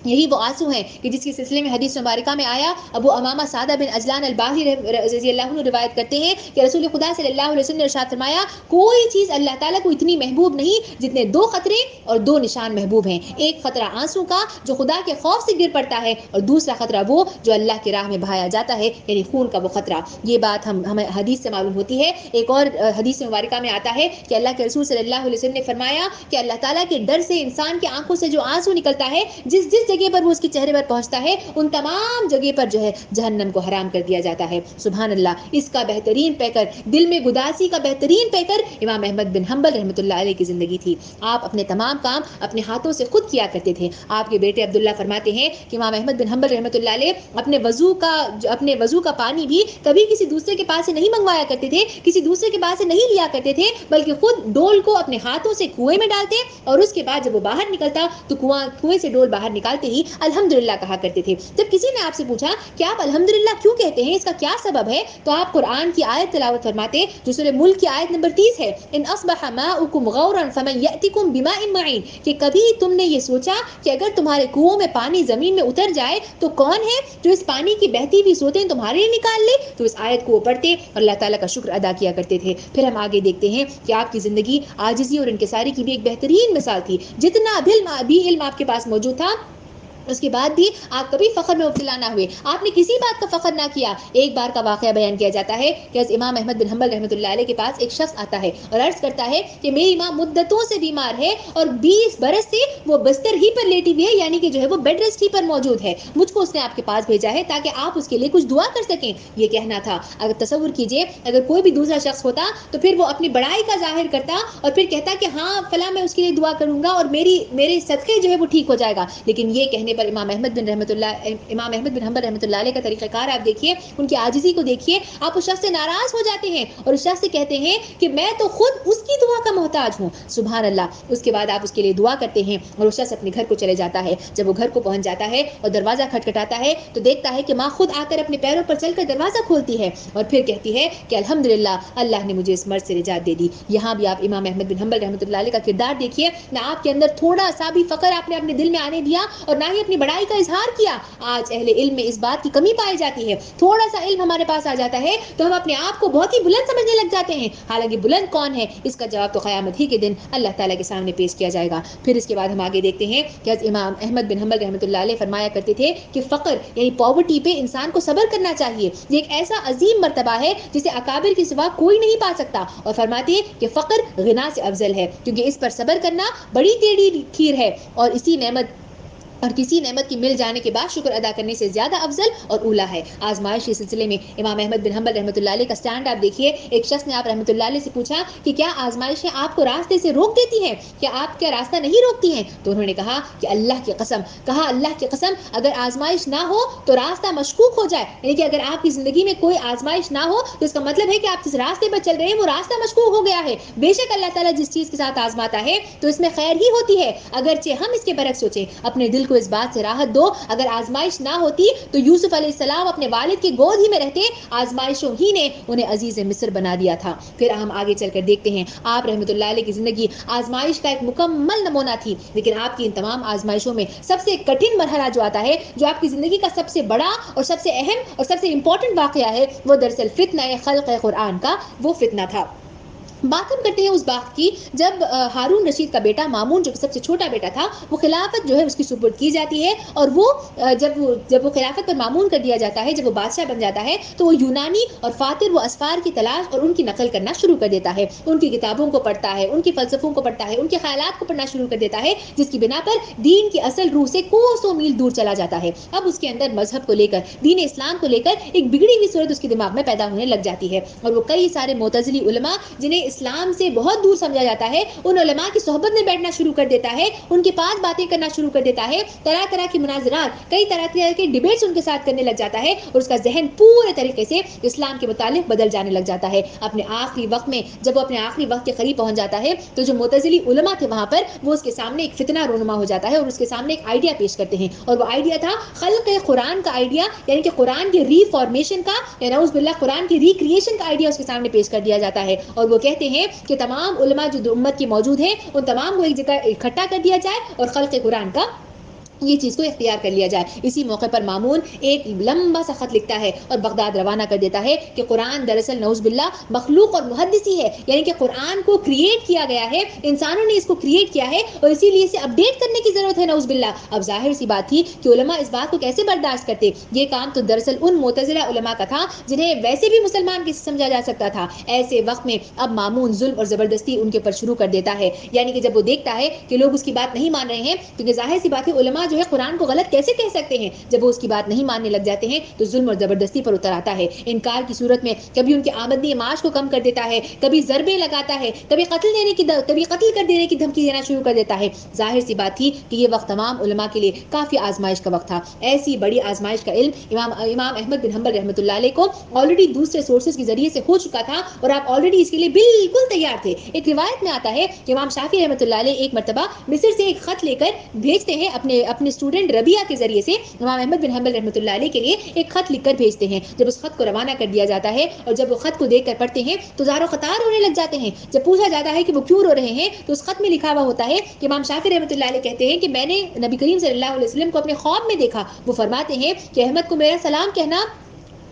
Speaker 1: یہی وہ آنسو ہیں کہ جس کے سلسلے میں حدیث مبارکہ میں آیا, ابو امامہ سعدہ بن اجلان الباہلی رضی اللہ عنہ روایت کرتے ہیں کہ رسول خدا صلی اللہ علیہ وسلم نے ارشاد فرمایا, کوئی چیز اللہ تعالیٰ کو اتنی محبوب نہیں جتنے 2 قطرے اور 2 نشان محبوب ہیں. ایک قطرہ آنسو کا جو خدا کے خوف سے گر پڑتا ہے, اور دوسرا قطرہ وہ جو اللہ کی راہ میں بہایا جاتا ہے, یعنی خون کا وہ قطرہ. یہ بات ہمیں حدیث سے معلوم ہوتی ہے. ایک اور حدیث مبارکہ میں آتا ہے کہ اللہ کے رسول صلی اللہ علیہ وسلم نے فرمایا کہ اللہ تعالیٰ کے ڈر سے انسان کی آنکھوں سے جو آنسو نکلتا ہے, جس جگہ پر وہ اس کے چہرے پر پہنچتا ہے, ان تمام جگہ پر جو ہے جہنم کو حرام کر دیا جاتا ہے. سبحان اللہ. اس کا بہترین پیکر, دل میں گداسی کا بہترین پیکر امام احمد بن حنبل رحمۃ اللہ علیہ کی زندگی تھی. آپ اپنے تمام کام اپنے ہاتھوں سے خود کیا کرتے تھے. آپ کے بیٹے عبداللہ فرماتے ہیں کہ امام احمد بن حنبل رحمۃ اللہ علیہ اپنے وضو کا پانی بھی کبھی کسی دوسرے کے پاس سے نہیں منگوایا کرتے تھے, کسی دوسرے کے پاس سے نہیں لیا کرتے تھے, بلکہ خود ڈول کو اپنے ہاتھوں سے کنویں میں ڈالتے, اور اس کے بعد جب وہ باہر نکلتا تو کنویں سے ڈول باہر نکالتے ہی الحمدللہ کہا کرتے تھے. جب کسی نے آپ سے پوچھا کہ آپ الحمدللہ کیوں کہتے ہیں, اس کا کیا سبب ہے, تو آپ قرآن کی آیت تلاوت فرماتے جو سورہ ملک کی آیت نمبر 30 ہے, ان اصبح ماؤکم غورا فمن یأتکم بماء معین, کہ کبھی تم نے یہ سوچا کہ اگر تمہارے کنووں میں پانی زمین میں اتر جائے تو کون ہے جو اس پانی کی بہتی ہوئی سوتیں تمہارے لیے نکال لے. تو اس آیت کو وہ پڑھتے اور اللہ تعالیٰ کا شکر ادا کیا کرتے تھے. پھر ہم آگے دیکھتے ہیں کہ آپ کی زندگی عاجزی اور انکساری کی بھی ایک بہترین مثال تھی. جتنا بھی علم آپ کے پاس موجود تھا, اس کے بعد بھی آپ کبھی فخر میں مبتلا نہ ہوئے, آپ نے کسی بات کا فخر نہ کیا. ایک بار کا واقعہ بیان کیا جاتا ہے کہ امام احمد بن حنبل رحمۃ اللہ علیہ کے پاس ایک شخص آتا ہے اور عرض کرتا ہے کہ میری ماں مدتوں سے بیمار ہے اور 20 برس سے وہ بستر ہی پر لیٹی ہوئی ہے, یعنی کہ جو ہے وہ بیڈ ریسٹ ہی پر موجود ہے. مجھ کو اس نے آپ کے پاس بھیجا ہے تاکہ آپ اس کے لیے کچھ دعا کر سکیں. یہ کہنا تھا. اگر تصور کیجئے اگر کوئی بھی دوسرا شخص ہوتا تو پھر وہ اپنی بڑائی کا ظاہر کرتا اور پھر کہتا کہ ہاں فلاں میں اس کے لیے دعا کروں گا اور میرے صدقے جو ہے وہ ٹھیک ہو جائے گا. لیکن یہ کہنے پر امام احمد بن حنبل رحمۃ اللہ علیہ کا طریقہ کار آپ دیکھیے, ان کی عاجزی کو دیکھیے. آپ اس شخص سے ناراض ہو جاتے ہیں اور اس شخص سے کہتے ہیں کہ میں تو خود اس کی دعا کا محتاج ہوں. سبحان اللہ. اس کے بعد آپ اس کے لیے دعا کرتے ہیں اور اس شخص اپنے گھر کو چلے جاتا ہے. جب وہ گھر کو پہنچ جاتا ہے اور دروازہ کھٹکھٹاتا ہے تو دیکھتا ہے کہ ماں خود آ کر اپنے پیروں پر چل کر دروازہ کھولتی ہے اور پھر کہتی ہے کہ الحمدللہ اللہ نے مجھے اس مرض سے نجات دے دی. یہاں بھی آپ امام احمد بن حنبل رحمۃ اللہ علیہ کا کردار دیکھیے. نہ آپ کے اندر تھوڑا سا بھی فخر آپ نے اپنے دل میں آنے دیا اور نہ ہی نے اپنی بڑائی کا اظہار کیا. آج اہل علم میں اس بات کی کمی پائی جاتی ہے. تھوڑا سا علم ہمارے پاس آ جاتا ہے تو ہم اپنے آپ کو بہت ہی بلند سمجھنے لگ جاتے ہیں. حالانکہ بلند کون ہے اس کا جواب تو قیامت ہی کے دن اللہ تعالیٰ کے سامنے پیش کیا جائے گا. پھر اس کے بعد ہم آگے دیکھتے ہیں کہ امام احمد بن حنبل رحمۃ اللہ علیہ فرمایا کرتے تھے کہ فقر یعنی پاورٹی پہ انسان کو صبر کرنا چاہیے. یہ ایک ایسا عظیم مرتبہ ہے جسے اکابر کے سوا کوئی نہیں پا سکتا. اور فرماتے ہیں کہ فقر غنا سے افضل ہے کیونکہ اس پر صبر کرنا بڑی ٹیڑھی کھیر ہے اور کسی نعمت کی مل جانے کے بعد شکر ادا کرنے سے زیادہ افضل اور اولا ہے. آزمائش کے سلسلے میں امام احمد بن حنبل رحمۃ اللہ علیہ کا اسٹینڈ آپ دیکھیے. ایک شخص نے آپ رحمۃ اللہ علیہ سے پوچھا کہ کیا آزمائشیں آپ کو راستے سے روک دیتی ہیں, کیا آپ کا راستہ نہیں روکتی ہیں؟ تو انہوں نے کہا کہ اللہ کی قسم اگر آزمائش نہ ہو تو راستہ مشکوک ہو جائے. یعنی کہ اگر آپ کی زندگی میں کوئی آزمائش نہ ہو تو اس کا مطلب ہے کہ آپ جس راستے پر چل رہے ہیں وہ راستہ مشکوک ہو گیا ہے. بے شک اللہ تعالیٰ جس چیز کے ساتھ آزماتا ہے تو اس میں خیر ہی ہوتی ہے. اگرچہ ہم اس کے برعکس سوچیں, اپنے دل کو اس بات سے راحت دو اگر آزمائش نہ ہوتی تو یوسف علیہ السلام اپنے والد کی گود ہی میں رہتے, آزمائشوں ہی نے انہیں عزیز مصر بنا دیا تھا. پھر ہم آگے چل کر دیکھتے ہیں آپ رحمۃ اللہ علیہ کی زندگی آزمائش کا ایک مکمل نمونہ تھی. لیکن آپ کی ان تمام آزمائشوں میں سب سے کٹھن مرحلہ جو آتا ہے, جو آپ کی زندگی کا سب سے بڑا اور سب سے اہم اور سب سے امپورٹنٹ واقعہ ہے, وہ دراصل فتنہ خلق قرآن کا وہ فتنہ تھا. بات ہم کرتے ہیں اس بات کی جب ہارون رشید کا بیٹا مامون جو سب سے چھوٹا بیٹا تھا وہ خلافت جو ہے اس کی سپرد کی جاتی ہے. اور وہ جب وہ خلافت پر مامون کر دیا جاتا ہے, جب وہ بادشاہ بن جاتا ہے تو وہ یونانی اور فاتر و اسفار کی تلاش اور ان کی نقل کرنا شروع کر دیتا ہے. ان کی کتابوں کو پڑھتا ہے, ان کے فلسفوں کو پڑھتا ہے, ان کے خیالات کو پڑھنا شروع کر دیتا ہے, جس کی بنا پر دین کی اصل روح سے کوسوں میل دور چلا جاتا ہے. اب اس کے اندر مذہب کو لے کر, دین اسلام کو لے کر ایک بگڑی ہوئی صورت اس کے دماغ میں پیدا ہونے لگ جاتی ہے. اور وہ کئی سارے معتزلی علماء جنہیں اسلام سے بہت دور سمجھا جاتا ہے, ان علماء کی صحبت میں بیٹھنا شروع کر دیتا ہے, ان کے پاس باتیں کرنا شروع کر دیتا ہے, طرح طرح کی مناظرات, کئی طرح کے ڈیبیٹس ان کے ساتھ کرنے لگ جاتا ہے, اور اس کا ذہن پورے طریقے سے اسلام کے متعلق بدل جانے لگ جاتا ہے. اپنے آخری وقت میں جب وہ اپنے آخری وقت کے قریب پہنچ جاتا ہے تو جو معتزلی علماء تھے وہاں پر, وہ اس کے سامنے ایک فتنہ رونما ہو جاتا ہے اور اس کے سامنے ایک آئیڈیا پیش کرتے ہیں. اور وہ آئیڈیا تھا خلق قرآن کا آئیڈیا, یعنی کہ قرآن کی ری فارمیشن کا, یا نعوذ باللہ قرآن کی ری کریشن کا آئیڈیا اس کے سامنے پیش کر دیا جاتا ہے. اور وہ کہتے ہیں کہ تمام علماء جو امت کی موجود ہیں ان تمام کو ایک جگہ اکٹھا کر دیا جائے اور خلق قرآن کا یہ چیز کو اختیار کر لیا جائے. اسی موقع پر مامون ایک لمبا سا خط لکھتا ہے اور بغداد روانہ کر دیتا ہے کہ قرآن دراصل نعوذ باللہ مخلوق اور محدثی ہے, یعنی کہ قرآن کو کریٹ کیا گیا ہے, انسانوں نے اس کو کریٹ کیا ہے اور اسی لیے اسے اپڈیٹ کرنے کی ضرورت ہے نعوذ باللہ. اب ظاہر سی بات تھی کہ علماء اس بات کو کیسے برداشت کرتے. یہ کام تو دراصل ان معتزلہ علماء کا تھا جنہیں ویسے بھی مسلمان کیسے سمجھا جا سکتا تھا. ایسے وقت میں اب مامون ظلم اور زبردستی ان کے پر شروع کر دیتا ہے. یعنی کہ جب وہ دیکھتا ہے کہ لوگ اس کی بات نہیں مان رہے ہیں, کیونکہ ظاہر سی بات ہے علماء جو ہے قرآن کو غلط کیسے کہہ سکتے ہیں, جب وہ اس کی بات نہیں ماننے لگ جاتے ہیں تو ظلم اور زبردستی پر اتر آتا ہے. انکار کی صورت میں کبھی ان کی آمدنی معاش کو کم کر دیتا ہے, کبھی ضربیں لگاتا ہے, کبھی قتل کر دینے کی دھمکی دینا شروع کر دیتا ہے. ظاہر سی بات تھی کہ یہ وقت تمام علماء کے لیے کافی آزمائش کا وقت تھا. ایسی بڑی آزمائش کا علم امام احمد بن حنبل رحمۃ اللہ علیہ کو آلریڈی دوسرے سورسز کے ذریعے سے ہو چکا تھا اور آپ آلریڈی اس کے لیے بالکل تیار تھے. ایک روایت میں آتا ہے کہ امام شافعی رحمۃ اللہ علیہ ایک مرتبہ مصر سے ایک خط لے کر بھیجتے ہیں اپنے اسٹوڈنٹ ربیعہ کے ذریعے سے امام احمد بن حنبل رحمۃ اللہ علیہ کے لیے ایک خط لکھ کر بھیجتے ہیں. جب اس خط کو روانہ کر دیا جاتا ہے اور جب وہ خط کو دیکھ کر پڑھتے ہیں تو زار و قطار ہونے لگ جاتے ہیں. جب پوچھا جاتا ہے کہ وہ کیوں رو رہے ہیں تو اس خط میں لکھا ہوا ہوتا ہے کہ امام شافعی رحمۃ اللہ علیہ کہتے ہیں کہ میں نے نبی کریم صلی اللہ علیہ وسلم کو اپنے خواب میں دیکھا. وہ فرماتے ہیں کہ احمد کو میرا سلام کہنا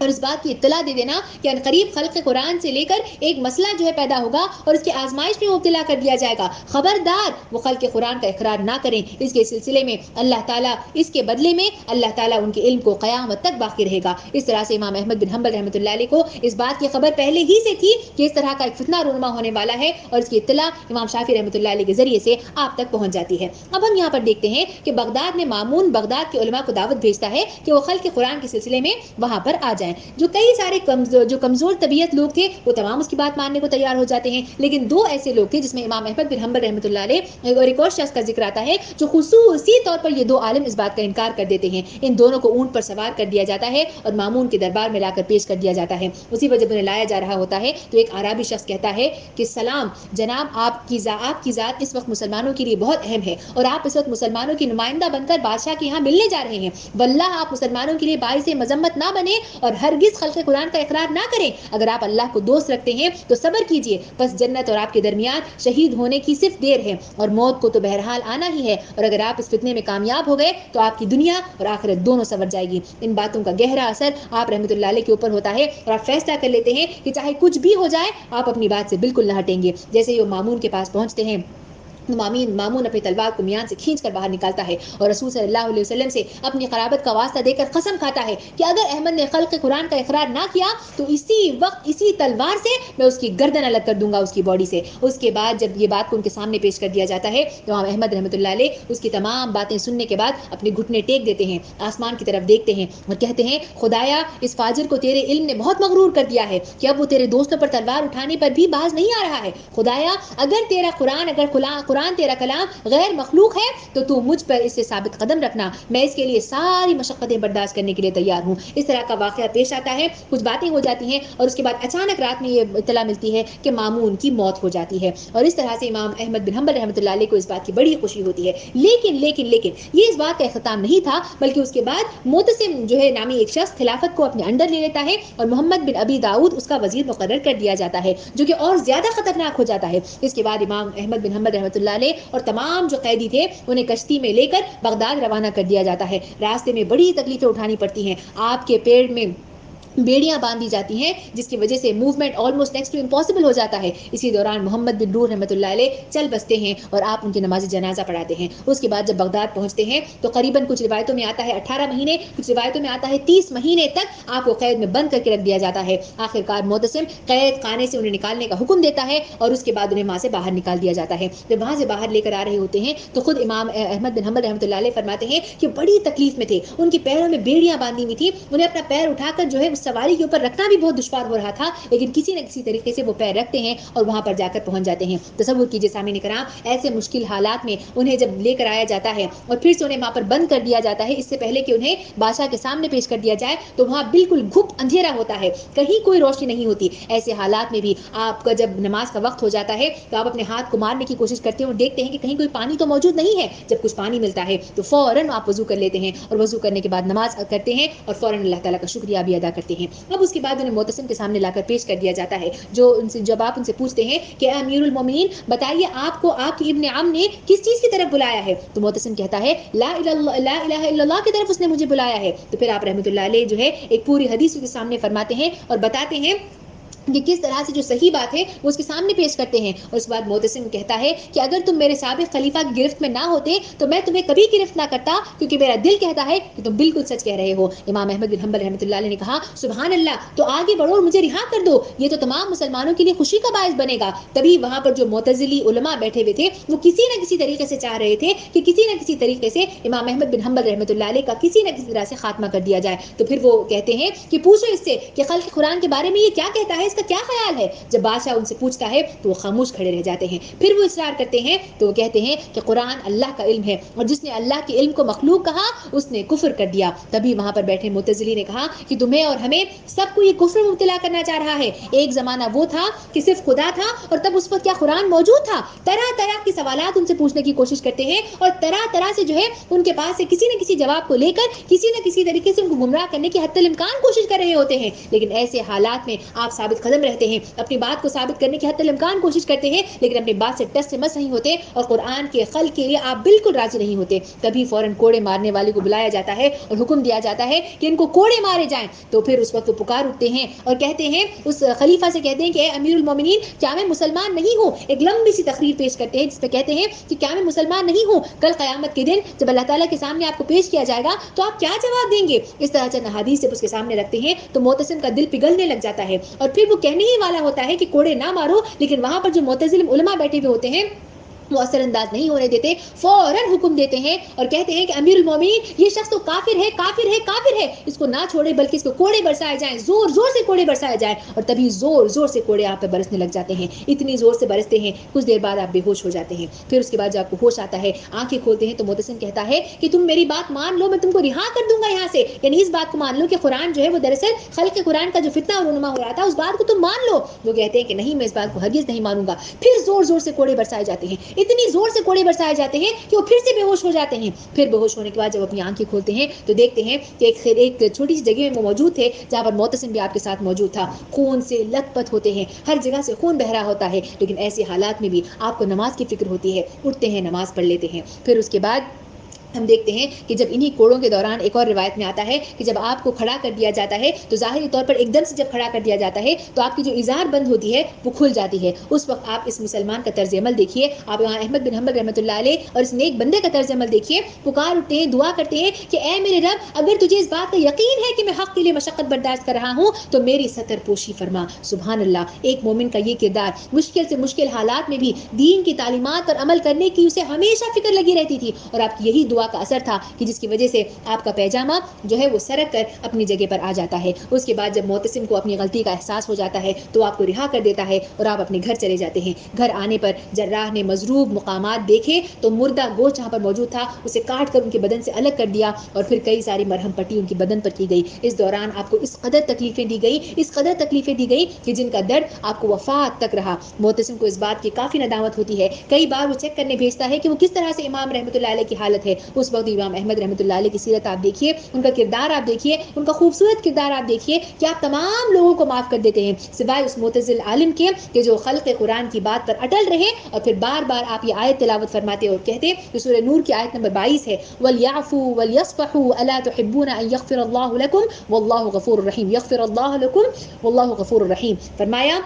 Speaker 1: اور اس بات کی اطلاع دے دینا کہ عنقریب خلق قرآن سے لے کر ایک مسئلہ جو ہے پیدا ہوگا اور اس کی آزمائش میں مبتلا کر دیا جائے گا. خبردار وہ خلق قرآن کا اقرار نہ کریں. اس کے سلسلے میں اللہ تعالیٰ اس کے بدلے میں اللہ تعالیٰ ان کے علم کو قیامت تک باقی رہے گا. اس طرح سے امام احمد بن حنبل رحمۃ اللہ علیہ کو اس بات کی خبر پہلے ہی سے تھی کہ اس طرح کا ایک فتنہ رونما ہونے والا ہے اور اس کی اطلاع امام شافعی رحمۃ اللہ علیہ کے ذریعے سے آپ تک پہنچ جاتی ہے. اب ہم یہاں پر دیکھتے ہیں کہ بغداد میں مامون بغداد کے علماء کو دعوت بھیجتا ہے کہ وہ خلق قرآن کے سلسلے میں وہاں پر آ جائیں. جو کئی سارے کمزور طبیعت لوگ تھے وہ تمام اس کی بات ماننے کو تیار ہو جاتے ہیں, لیکن دو ایسے لوگ تھے جس میں امام احمد بن حنبل رحمۃ اللہ علیہ اور ایک اور شخص کا ذکر آتا ہے جو خصوصی طور پر یہ دو عالم اس بات کا انکار کر دیتے ہیں. ان دونوں کو اونٹ پر سوار کر دیا جاتا ہے اور مامون کے دربار میں لا کر پیش کر دیا جاتا ہے. اسی وجہ انہیں لایا جا رہا ہوتا ہے تو ایک عربی شخص کہتا ہے کہ سلام جناب, آپ کی ذات اس وقت مسلمانوں کے لیے بہت اہم ہے اور آپ اس وقت مسلمانوں کی نمائندہ بن کر بادشاہ کے یہاں ملنے جا رہے ہیں. واللہ آپ مسلمانوں کے لیے باعث مذمت نہ بنے اور ہرگز خلق قرآن کا اقرار نہ کریں. اگر آپ اللہ کو دوست رکھتے ہیں تو صبر کیجیے, بس جنت اور آپ کے درمیان شہید ہونے کی صرف دیر ہے, اور موت کو تو بہرحال آنا ہی ہے, اور اگر آپ اس فتنے میں کامیاب ہو گئے تو آپ کی دنیا اور آخرت دونوں سنور جائے گی. ان باتوں کا گہرا اثر آپ رحمۃ اللہ علیہ کے اوپر ہوتا ہے, اور آپ فیصلہ کر لیتے ہیں کہ چاہے کچھ بھی ہو جائے آپ اپنی بات سے بالکل نہ ہٹیں گے. جیسے ہی وہ مامون کے پاس پہنچتے ہیں, مامون اپنی تلوار کو میان سے کھینچ کر باہر نکالتا ہے اور رسول صلی اللہ علیہ وسلم سے اپنی قرابت کا واسطہ دے کر قسم کھاتا ہے کہ اگر احمد نے خلق قرآن کا اقرار نہ کیا تو اسی وقت اسی تلوار سے میں اس کی گردن الگ کر دوں گا اس کی باڈی سے. اس کے بعد جب یہ بات کو ان کے سامنے پیش کر دیا جاتا ہے تو امام احمد رحمۃ اللہ علیہ اس کی تمام باتیں سننے کے بعد اپنے گھٹنے ٹیک دیتے ہیں, آسمان کی طرف دیکھتے ہیں اور کہتے ہیں خدایا اس فاجر کو تیرے علم نے بہت مغرور کر دیا ہے کہ اب وہ تیرے دوستوں پر تلوار اٹھانے پر بھی باز نہیں آ رہا ہے. خدایا اگر تیرا قرآن تیرا کلام غیر مخلوق ہے تو مجھ پر اس سے ثابت قدم رکھنا, میں اس کے لیے ساری مشقتیں برداشت کرنے کے لیے تیار ہوں. اس طرح کا واقعہ پیش آتا ہے, کچھ باتیں ہو جاتی ہیں اور اس کے بعد اچانک رات میں یہ اطلاع ملتی ہے کہ مامون کی موت ہو جاتی ہے, اور اس طرح سے امام احمد بن حنبل رحمۃ اللہ علیہ کو اس بات کی بڑی خوشی ہوتی ہے. لیکن یہ اس بات کا اختتام نہیں تھا, بلکہ اس کے بعد معتصم جو ہے نامی ایک شخص خلافت کو اپنے انڈر لے لیتا ہے اور محمد بن ابی داؤد اس کا وزیر مقرر کر دیا جاتا ہے, جو کہ اور زیادہ خطرناک ہو جاتا ہے. اس کے بعد امام احمد بن حنبل رحمۃ اللہ علیہ اور تمام جو قیدی تھے انہیں کشتی میں لے کر بغداد روانہ کر دیا جاتا ہے. راستے میں بڑی تکلیفیں اٹھانی پڑتی ہیں, آپ کے پیڑ میں بیڑیاں باندھی جاتی ہیں جس کی وجہ سے movement almost next to impossible ہو جاتا ہے. اسی دوران محمد بن نور رحمۃ اللہ علیہ چل بستے ہیں اور آپ ان کی نماز جنازہ پڑھاتے ہیں. اس کے بعد جب بغداد پہنچتے ہیں تو قریباً کچھ روایتوں میں آتا ہے 18 مہینے, کچھ روایتوں میں آتا ہے 30 مہینے تک آپ کو قید میں بند کر کے رکھ دیا جاتا ہے. آخرکار معتصم قید خانے سے انہیں نکالنے کا حکم دیتا ہے اور اس کے بعد انہیں وہاں سے باہر نکال دیا جاتا ہے. جب وہاں سے باہر لے کر آ رہے ہوتے ہیں تو خود امام احمد بن حنبل رحمۃ اللہ علیہ فرماتے ہیں کہ بڑی تکلیف میں تھے, ان کے پیروں میں بیڑیاں باندھی ہوئی تھی, انہیں اپنا پیر اٹھا کر جو ہے سواری کے اوپر رکھنا بھی بہت دشوار ہو رہا تھا, لیکن کسی نہ کسی طریقے سے وہ پیر رکھتے ہیں اور وہاں پر جا کر پہنچ جاتے ہیں. تصور کیجئے سامعین کرام, ایسے مشکل حالات میں انہیں جب لے کر آیا جاتا ہے اور پھر سے انہیں وہاں پر بند کر دیا جاتا ہے, اس سے پہلے کہ انہیں بادشاہ کے سامنے پیش کر دیا جائے, تو وہاں بالکل گھپ اندھیرا ہوتا ہے, کہیں کوئی روشنی نہیں ہوتی. ایسے حالات میں بھی آپ کا جب نماز کا وقت ہو جاتا ہے تو آپ اپنے ہاتھ کو مارنے کی کوشش کرتے ہیں اور دیکھتے ہیں کہ کہیں کوئی پانی تو موجود نہیں ہے. جب کچھ پانی ملتا ہے تو فوراً آپ وضو کر لیتے ہیں اور وضو کرنے کے بعد نماز کرتے ہیں اور فوراً اللہ تعالیٰ کا شکریہ بھی ادا کرتے ہیں. اب اس کے بعد انہیں معتصم کے سامنے لا کر پیش کر دیا جاتا ہے, جب آپ ان سے پوچھتے ہیں کہ امیر المومنین بتائیے آپ کو آپ کی ابن عم نے کس چیز کی طرف بلایا ہے, تو معتصم کہتا ہے لا الہ الا اللہ کی طرف اس نے مجھے بلایا ہے. تو پھر آپ رحمۃ اللہ علیہ جو ہے ایک پوری حدیث کے سامنے فرماتے ہیں اور بتاتے ہیں کہ کس طرح سے جو صحیح بات ہے وہ اس کے سامنے پیش کرتے ہیں. اور اس کے بعد معتصم کہتا ہے کہ اگر تم میرے سابق خلیفہ کی گرفت میں نہ ہوتے تو میں تمہیں کبھی گرفت نہ کرتا, کیونکہ میرا دل کہتا ہے کہ تم بالکل سچ کہہ رہے ہو. امام احمد بن حنبل رحمۃ اللہ علیہ نے کہا سبحان اللہ, تو آگے بڑھو اور مجھے رہا کر دو, یہ تو تمام مسلمانوں کے لیے خوشی کا باعث بنے گا. تبھی وہاں پر جو معتزلی علماء بیٹھے ہوئے تھے وہ کسی نہ کسی طریقے سے چاہ رہے تھے کہ کسی نہ کسی طریقے سے امام احمد بن حنبل رحمۃ اللہ علیہ کا کسی نہ کسی طرح سے خاتمہ کر دیا جائے. تو پھر وہ کہتے ہیں کہ پوچھو اس سے کہ خلق قرآن کے بارے میں یہ کیا کہتا ہے, اس کا کیا خیال ہے. جب بادشاہ ان سے پوچھتا ہے تو وہ خاموش کھڑے رہ جاتے ہیں. پھر وہ اصرار کرتے ہیں تو وہ کہتے ہیں کہ قرآن اللہ کا علم ہے, اور جس نے اللہ کے علم کو مخلوق کہا اس نے کفر کر دیا. تبھی وہاں پر بیٹھے معتزلی نے کہا کہ تمہیں اور ہمیں سب کو یہ کفر میں مبتلا کرنا چاہ رہا ہے. ایک زمانہ وہ تھا کہ صرف خدا تھا, اور تب اس وقت کیا قرآن موجود تھا. طرح طرح کے سوالات ان سے پوچھنے کی کوشش کرتے ہیں اور طرح طرح سے جو ہے ان کے پاس سے کسی نہ کسی جواب کو لے کر کسی نہ کسی طریقے سے ان کو گمراہ کرنے کی حتی الامکان کوشش کر رہے ہوتے ہیں. لیکن ایسے حالات میں آپ ثابت قدم رہتے ہیں, اپنی بات کو ثابت کرنے کی حتی الامکان کوشش کرتے ہیں, لیکن اپنی بات سے ٹس سے مس نہیں ہوتے اور قرآن کے خلق کے لیے آپ بالکل راضی نہیں ہوتے. تبھی فوراً کوڑے مارنے والے کو بلایا جاتا ہے اور حکم دیا جاتا ہے کہ ان کو کوڑے مارے جائیں. تو پھر اس وقت وہ پکار اٹھتے ہیں اور کہتے ہیں, اس خلیفہ سے کہتے ہیں کہ اے امیر المومنین کیا میں مسلمان نہیں ہوں. ایک لمبی سی تقریر پیش کرتے ہیں جس پہ کہتے ہیں کہ کیا میں مسلمان نہیں ہوں, کل قیامت کے دن جب اللہ تعالیٰ کے سامنے آپ کو پیش کیا جائے گا تو آپ کیا جواب دیں گے. اس طرح چند احادیث جب اس کے سامنے رکھتے ہیں تو معتصم کا دل پگھلنے لگ جاتا ہے, اور پھر وہ کہنے ہی والا ہوتا ہے کہ کوڑے نہ مارو, لیکن وہاں پر جو معتزل علماء بیٹھے ہوئے ہوتے ہیں وہ اثر انداز نہیں ہونے دیتے, فوراً حکم دیتے ہیں اور کہتے ہیں کہ امیر المومنین یہ شخص تو کافر ہے, کافر ہے, کافر ہے, اس کو نہ چھوڑے بلکہ اس کو کوڑے برسائے جائیں, زور زور سے کوڑے برسائے جائیں. اور تبھی زور زور سے کوڑے آپ پہ برسنے لگ جاتے ہیں, اتنی زور سے برستے ہیں کچھ دیر بعد آپ بے ہوش ہو جاتے ہیں. پھر اس کے بعد جب آپ کو ہوش آتا ہے, آنکھیں کھولتے ہیں, تو معتصم کہتا ہے کہ تم میری بات مان لو, میں تم کو رہا کر دوں گا یہاں سے. یعنی اس بات کو مان لو کہ قرآن جو ہے وہ دراصل خلق قرآن کا جو فتنہ اور رونما ہو رہا تھا اس بات کو تم مان لو. وہ کہتے ہیں کہ نہیں, میں اس بات کو ہرگز نہیں مانوں گا. پھر زور زور سے کوڑے برسائے جاتے ہیں, اتنی زور سے کوڑے برسائے جاتے ہیں کہ وہ پھر سے بے ہوش ہو جاتے ہیں. پھر بے ہوش ہونے کے بعد جب اپنی آنکھیں کھولتے ہیں تو دیکھتے ہیں کہ ایک چھوٹی سی جگہ میں وہ موجود تھے جہاں پر معتصم بھی آپ کے ساتھ موجود تھا. خون سے لت پت ہوتے ہیں, ہر جگہ سے خون بہ رہا ہوتا ہے, لیکن ایسے حالات میں بھی آپ کو نماز کی فکر ہوتی ہے, اٹھتے ہیں, نماز پڑھ لیتے ہیں. پھر اس کے بعد ہم دیکھتے ہیں کہ جب انہی کوڑوں کے دوران ایک اور روایت میں آتا ہے کہ جب آپ کو کھڑا کر دیا جاتا ہے تو ظاہری طور پر ایک دم سے جب کھڑا کر دیا جاتا ہے تو آپ کی جو ازار بند ہوتی ہے وہ کھل جاتی ہے. اس وقت آپ اس مسلمان کا طرز عمل دیکھیے, آپ امام احمد بن حنبل رحمۃ اللہ علیہ اور اس نیک بندے کا طرز عمل دیکھیے. پکار اٹھتے ہیں, دعا کرتے ہیں کہ اے میرے رب, اگر تجھے اس بات کا یقین ہے کہ میں حق کے لیے مشقت برداشت کر رہا ہوں تو میری ستر پوشی فرما. سبحان اللہ, ایک مومن کا یہ کردار, مشکل سے مشکل حالات میں بھی دین کی تعلیمات پر عمل کرنے کی اسے ہمیشہ فکر لگی رہتی تھی, اور آپ کی یہی دعا کا اثر تھا کہ جس کی وجہ سے آپ کا پیجامہ جو ہے وہ سرک کر اپنی جگہ پر آ جاتا ہے. اس کے بعد جب معتصم کو اپنی غلطی کا احساس ہو جاتا ہے تو آپ کو رہا کر دیتا ہے اور آپ اپنے گھر چلے جاتے ہیں. گھر آنے پر جراح نے مضروب مقامات دیکھے تو مردہ گوشت جہاں پر موجود تھا اسے کاٹ کر ان کے بدن سے الگ کر دیا, اور پھر کئی ساری مرہم پٹی ان کے بدن پر کی گئی. اس دوران آپ کو اس قدر تکلیفیں دی گئی, اس قدر تکلیفیں دی گئی کہ جن کا درد آپ کو وفات تک رہا. معتصم کو اس بات کی کافی ندامت ہوتی ہے, کئی بار وہ چیک کرنے بھیجتا ہے کہ وہ کس طرح سے امام رحمۃ اللہ علیہ کی حالت ہے. اس وقت امام احمد رحمۃ اللہ علیہ کی سیرت آپ دیکھیے, ان کا کردار آپ دیکھیے, ان کا خوبصورت کردار آپ دیکھیے کہ آپ تمام لوگوں کو معاف کر دیتے ہیں سوائے اس معتزل عالم کے کہ جو خلق قرآن کی بات پر اٹل رہے. اور پھر بار بار آپ یہ آیت تلاوت فرماتے اور کہتے کہ سورہ نور کی آیت نمبر 22 ہے, وَلْيَعْفُوا وَلْيَصْفَحُوا أَلَا تُحِبُّونَ أَن يَغْفِرَ اللَّهُ لَكُمْ وَاللَّهُ غَفُورٌ رَحِيمٌ. يَغْفِرَ اللَّهُ لَكُمْ وَاللَّهُ غَفُورٌ رَحِيمٌ. فرمایا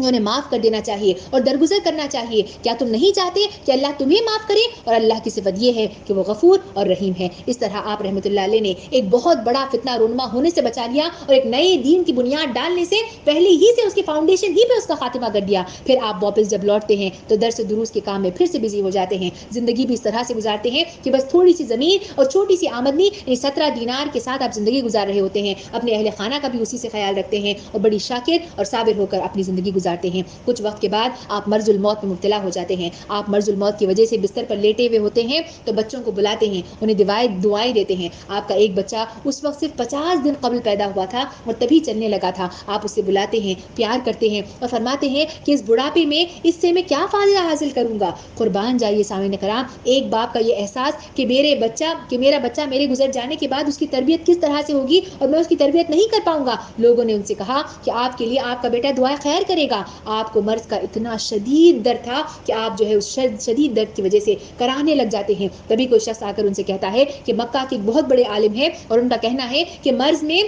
Speaker 1: انہیں معاف کر دینا چاہیے اور درگزر کرنا چاہیے. کیا تم نہیں چاہتے کہ اللہ تمہیں معاف کرے؟ اور اللہ کی صفت یہ ہے کہ وہ غفور اور رحیم ہے. اس طرح آپ رحمۃ اللہ علیہ نے ایک بہت بڑا فتنہ رونما ہونے سے بچا لیا, اور ایک نئے دین کی بنیاد ڈالنے سے پہلے ہی سے اس کی فاؤنڈیشن ہی پہ اس کا خاتمہ کر دیا. پھر آپ واپس جب لوٹتے ہیں تو درس دروس کے کام میں پھر سے بزی ہو جاتے ہیں. زندگی بھی اس طرح سے گزارتے ہیں کہ بس تھوڑی سی زمین اور چھوٹی سی آمدنی, 17 دینار کے ساتھ آپ زندگی گزار رہے ہوتے ہیں. اپنے اہل خانہ کا بھی اسی سے خیال رکھتے ہیں اور بڑی شاکر اور صابر ہو کر اپنی زندگی گزارتے ہیں. کچھ وقت کے بعد آپ مرض الموت میں مبتلا ہو جاتے ہیں. آپ مرض الموت کی وجہ سے بستر پر لیٹے ہوئے ہوتے ہیں تو بچوں کو بلاتے ہیں, انہیں دعائیں دیتے ہیں. آپ کا ایک بچہ اس وقت صرف 50 دن قبل پیدا ہوا تھا اور تبھی چلنے لگا تھا. آپ اسے بلاتے ہیں, پیار کرتے ہیں اور فرماتے ہیں کہ اس بڑھاپے میں اس سے میں کیا فائدہ حاصل کروں گا. قربان جائیے سامعین کرام, ایک باپ کا یہ احساس کہ میرا بچہ میرے گزر جانے کے بعد اس کی تربیت کس طرح سے ہوگی اور میں اس کی تربیت نہیں کر پاؤں گا. لوگوں نے ان سے کہا کہ آپ کے لیے آپ کا بیٹا دعائیں خیر کرے گا. آپ کو مرض کا اتنا شدید درد تھا کہ آپ جو ہے اس شدید درد کی وجہ سے کرانے لگ جاتے ہیں. تبھی کوئی شخص آ کر ان سے کہتا ہے کہ مکہ کے بہت بڑے عالم ہیں اور ان کا کہنا ہے کہ مرض میں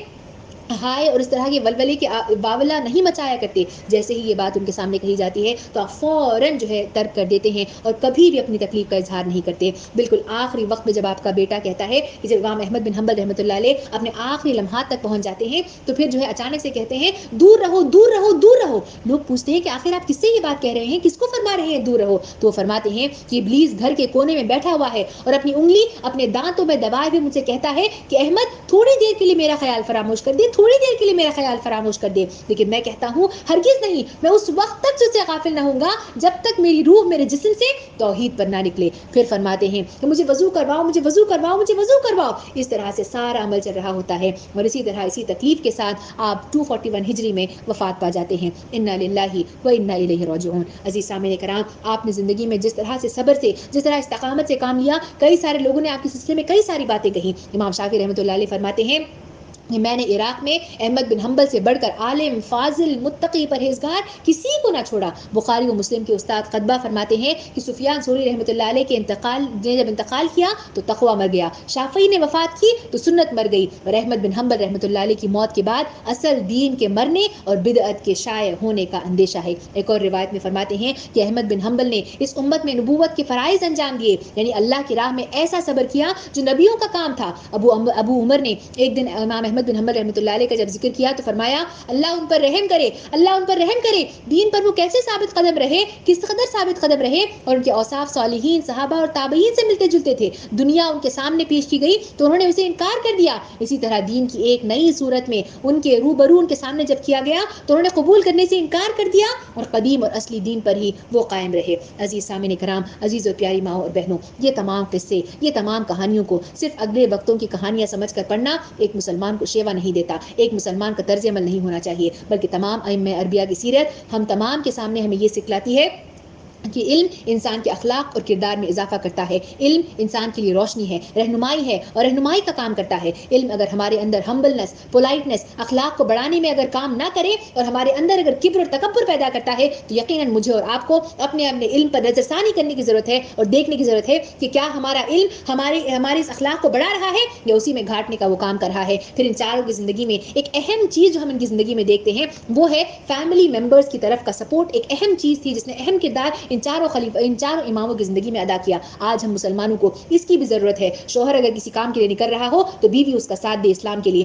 Speaker 1: ہائے اور اس طرح کے ولولے کے باولا نہیں مچایا کرتے. جیسے ہی یہ بات ان کے سامنے کہی جاتی ہے تو آپ فوراً جو ہے ترک کر دیتے ہیں اور کبھی بھی اپنی تکلیف کا اظہار نہیں کرتے. بالکل آخری وقت میں جب آپ کا بیٹا کہتا ہے کہ جب امام احمد بن حنبل رحمۃ اللہ علیہ اپنے آخری لمحات تک پہنچ جاتے ہیں تو پھر جو ہے اچانک سے کہتے ہیں دور رہو دور رہو دور رہو. لوگ پوچھتے ہیں کہ آخر آپ کس سے یہ بات کہہ رہے ہیں, کس کو فرما رہے ہیں دور رہو؟ تو وہ فرماتے ہیں کہ ابلیس گھر کے کونے میں بیٹھا ہوا ہے اور اپنی انگلی اپنے دانتوں میں دبائے ہوئے مجھ سے کہتا ہے کہ احمد تھوڑی دیر کے لیے میرا خیال فراموش کر دے, تھوڑی دیر کے لیے میرا خیال فراموش کر دے. لیکن میں کہتا ہوں ہرگز نہیں, میں اس وقت تک تجھ سے غافل نہ ہوں گا جب تک میری روح میرے جسم سے توحید پر نہ نکلے. پھر فرماتے ہیں کہ مجھے وضو کرواؤ, مجھے وضو کرواؤ, مجھے وضو کرواؤ. اس طرح سے سارا عمل چل رہا ہوتا ہے اور اسی طرح اسی تکلیف کے ساتھ آپ 241 ہجری میں وفات پا جاتے ہیں. انا للہ و انا الیہ راجعون. عزیز سامعین کرام, آپ نے زندگی میں جس طرح سے صبر سے, جس طرح استقامت سے کام لیا, کئی سارے لوگوں نے آپ کے سلسلے میں کئی ساری باتیں کہیں. امام شافعی رحمۃ اللہ علیہ فرماتے ہیں کہ میں نے عراق میں احمد بن حنبل سے بڑھ کر عالم, فاضل, متقی, پرہیزگار کسی کو نہ چھوڑا. بخاری و مسلم کے استاد قطبہ فرماتے ہیں کہ سفیان ثوری رحمۃ اللہ علیہ کے جب انتقال کیا تو تقویٰ مر گیا, شافعی نے وفات کی تو سنت مر گئی, اور احمد بن حنبل رحمۃ اللہ علیہ کی موت کے بعد اصل دین کے مرنے اور بدعت کے شائع ہونے کا اندیشہ ہے. ایک اور روایت میں فرماتے ہیں کہ احمد بن حنبل نے اس امت میں نبوت کے فرائض انجام دیے, یعنی اللہ کی راہ میں ایسا صبر کیا جو نبیوں کا کام تھا. ابو عمر نے ایک دن امام احمد بن حنبل رحمۃ اللہ علیہ کا جب ذکر کیا تو فرمایا اللہ ان پر رحم کرے, اللہ ان پر رحم کرے. دین پر وہ کیسے ثابت قدم رہے, کس قدر ثابت قدم رہے, اور ان کے اوصاف صالحین, صحابہ اور تابعین سے ملتے جلتے تھے. دنیا ان کے سامنے پیش کی گئی تو انہوں نے اسے انکار کر دیا. اسی طرح دین کی ایک نئی صورت میں ان کے روبرو ان کے سامنے جب کیا گیا تو انہوں نے قبول کرنے سے انکار کر دیا اور قدیم اور اصلی دین پر ہی وہ قائم رہے. عزیز سامعین کرام, عزیز اور پیاری ماؤں اور بہنوں, یہ تمام قصے, یہ تمام کہانیوں کو صرف اگلے وقتوں کی کہانیاں سمجھ کر پڑھنا ایک مسلمان کو شیوا نہیں دیتا, ایک مسلمان کا طرز عمل نہیں ہونا چاہیے, بلکہ تمام ائمہ اربعہ کی سیرت ہم تمام کے سامنے ہمیں یہ سکھلاتی ہے کہ علم انسان کے اخلاق اور کردار میں اضافہ کرتا ہے. علم انسان کے لیے روشنی ہے، رہنمائی ہے اور رہنمائی کا کام کرتا ہے. علم اگر ہمارے اندر ہمبلنس، پولائٹنس، اخلاق کو بڑھانے میں اگر کام نہ کرے اور ہمارے اندر اگر کبر اور تکبر پیدا کرتا ہے تو یقیناً مجھے اور آپ کو اپنے علم پر نظر ثانی کرنے کی ضرورت ہے اور دیکھنے کی ضرورت ہے کہ کیا ہمارا علم ہمارے اس اخلاق کو بڑھا رہا ہے یا اسی میں گھاٹنے کا وہ کام کر رہا ہے. پھر ان چاروں کی زندگی میں ایک اہم چیز جو ہم ان کی زندگی میں دیکھتے ہیں وہ ہے فیملی ممبرس کی طرف کا سپورٹ. ایک اہم چیز تھی جس نے اہم کردار ان چاروں اماموں کی زندگی میں ادا کیا. آج ہم مسلمانوں کو اس کی بھی ضرورت ہے. شوہر اگر کسی کام کے لیے نکل رہا ہو تو بیوی اس کا ساتھ دے اسلام کے لیے.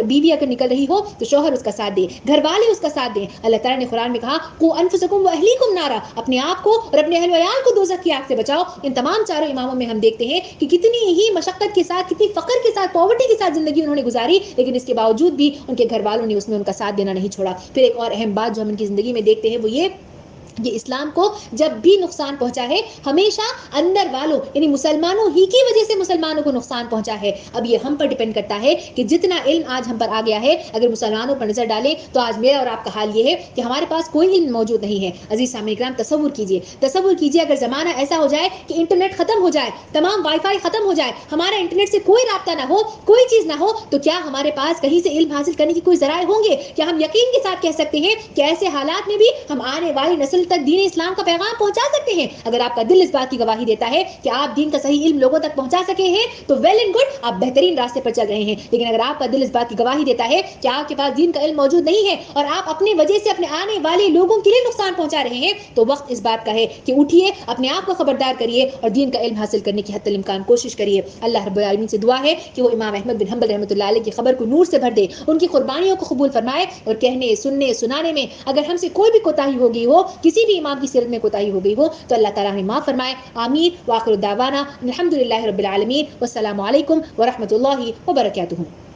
Speaker 1: بیوی اگر نکل رہی ہو تو شوہر اس کا ساتھ دے، گھر والے اس کا ساتھ دیں. اللہ تعالیٰ نے قرآن میں کہا قوا انفسکم واہلیکم نارا، اپنے آپ کو اور اپنے اہل و عیال کو دوزخ کی آگ سے بچاؤ. ان تمام چاروں اماموں میں ہم دیکھتے ہیں کہ کتنی ہی مشقت کے ساتھ، کتنی فقر کے ساتھ، پاورٹی کے ساتھ زندگی انہوں نے گزاری، لیکن اس کے باوجود بھی ان کے گھر والوں نے اس میں ان کا ساتھ دینا نہیں چھوڑا. پھر ایک اور اہم بات جو ہم ان کی زندگی میں دیکھتے ہیں وہ یہ کہ اسلام کو جب بھی نقصان پہنچا ہے ہمیشہ اندر والوں یعنی مسلمانوں ہی کی وجہ سے مسلمانوں کو نقصان پہنچا ہے. اب یہ ہم پر ڈیپینڈ کرتا ہے کہ جتنا علم آج ہم پر آ گیا ہے اگر مسلمانوں پر نظر ڈالیں تو آج میرا اور آپ کا حال یہ ہے کہ ہمارے پاس کوئی علم موجود نہیں ہے. عزیز سامعین کرام تصور کیجیے اگر زمانہ ایسا ہو جائے کہ انٹرنیٹ ختم ہو جائے، تمام وائی فائی ختم ہو جائے، ہمارا انٹرنیٹ سے کوئی رابطہ نہ ہو، کوئی چیز نہ ہو، تو کیا ہمارے پاس کہیں سے علم حاصل کرنے کی کوئی ذرائع ہوں گے؟ کیا ہم یقین کے ساتھ کہہ سکتے ہیں کہ ایسے حالات میں بھی ہم آنے والی نسل تک دین اسلام کا پیغام پہنچا سکتے ہیں؟ اگر آپ کا دل اس بات کی گواہی دیتا ہے کہ آپ دین کا صحیح علم لوگوں تک پہنچا سکے ہیں تو ویل اینڈ گڈ، آپ بہترین راستے پر چل رہے ہیں. لیکن اگر آپ کا دل اس بات کی گواہی دیتا ہے کہ آپ کے پاس دین کا علم موجود نہیں ہے اور آپ اپنی وجہ سے اپنے آنے والے لوگوں کے لیے نقصان پہنچا رہے ہیں تو وقت اس بات کا ہے کہ اٹھیے، اپنے آپ کو خبردار کریے اور دین کا علم حاصل کرنے کی حتی الامکان کوشش کریے. اللہ رب العالمین سے دعا ہے کہ وہ امام احمد بن حنبل رحمۃ اللہ علیہ کی خبر کو نور سے بھر دے، ان کی قربانیوں کو قبول فرمائے اور کہنے، سننے، سنانے میں اگر ہم سے کوئی بھی کوتاہی ہو گئی ہو، کسی بھی امام کی سیرت میں کوتاہی ہو گئی ہو تو اللہ تعالیٰ ہمیں معاف فرمائے. آمین. وآخر دعوانا الحمد للہ رب العالمین. والسلام علیکم ورحمۃ اللہ وبرکاتہ.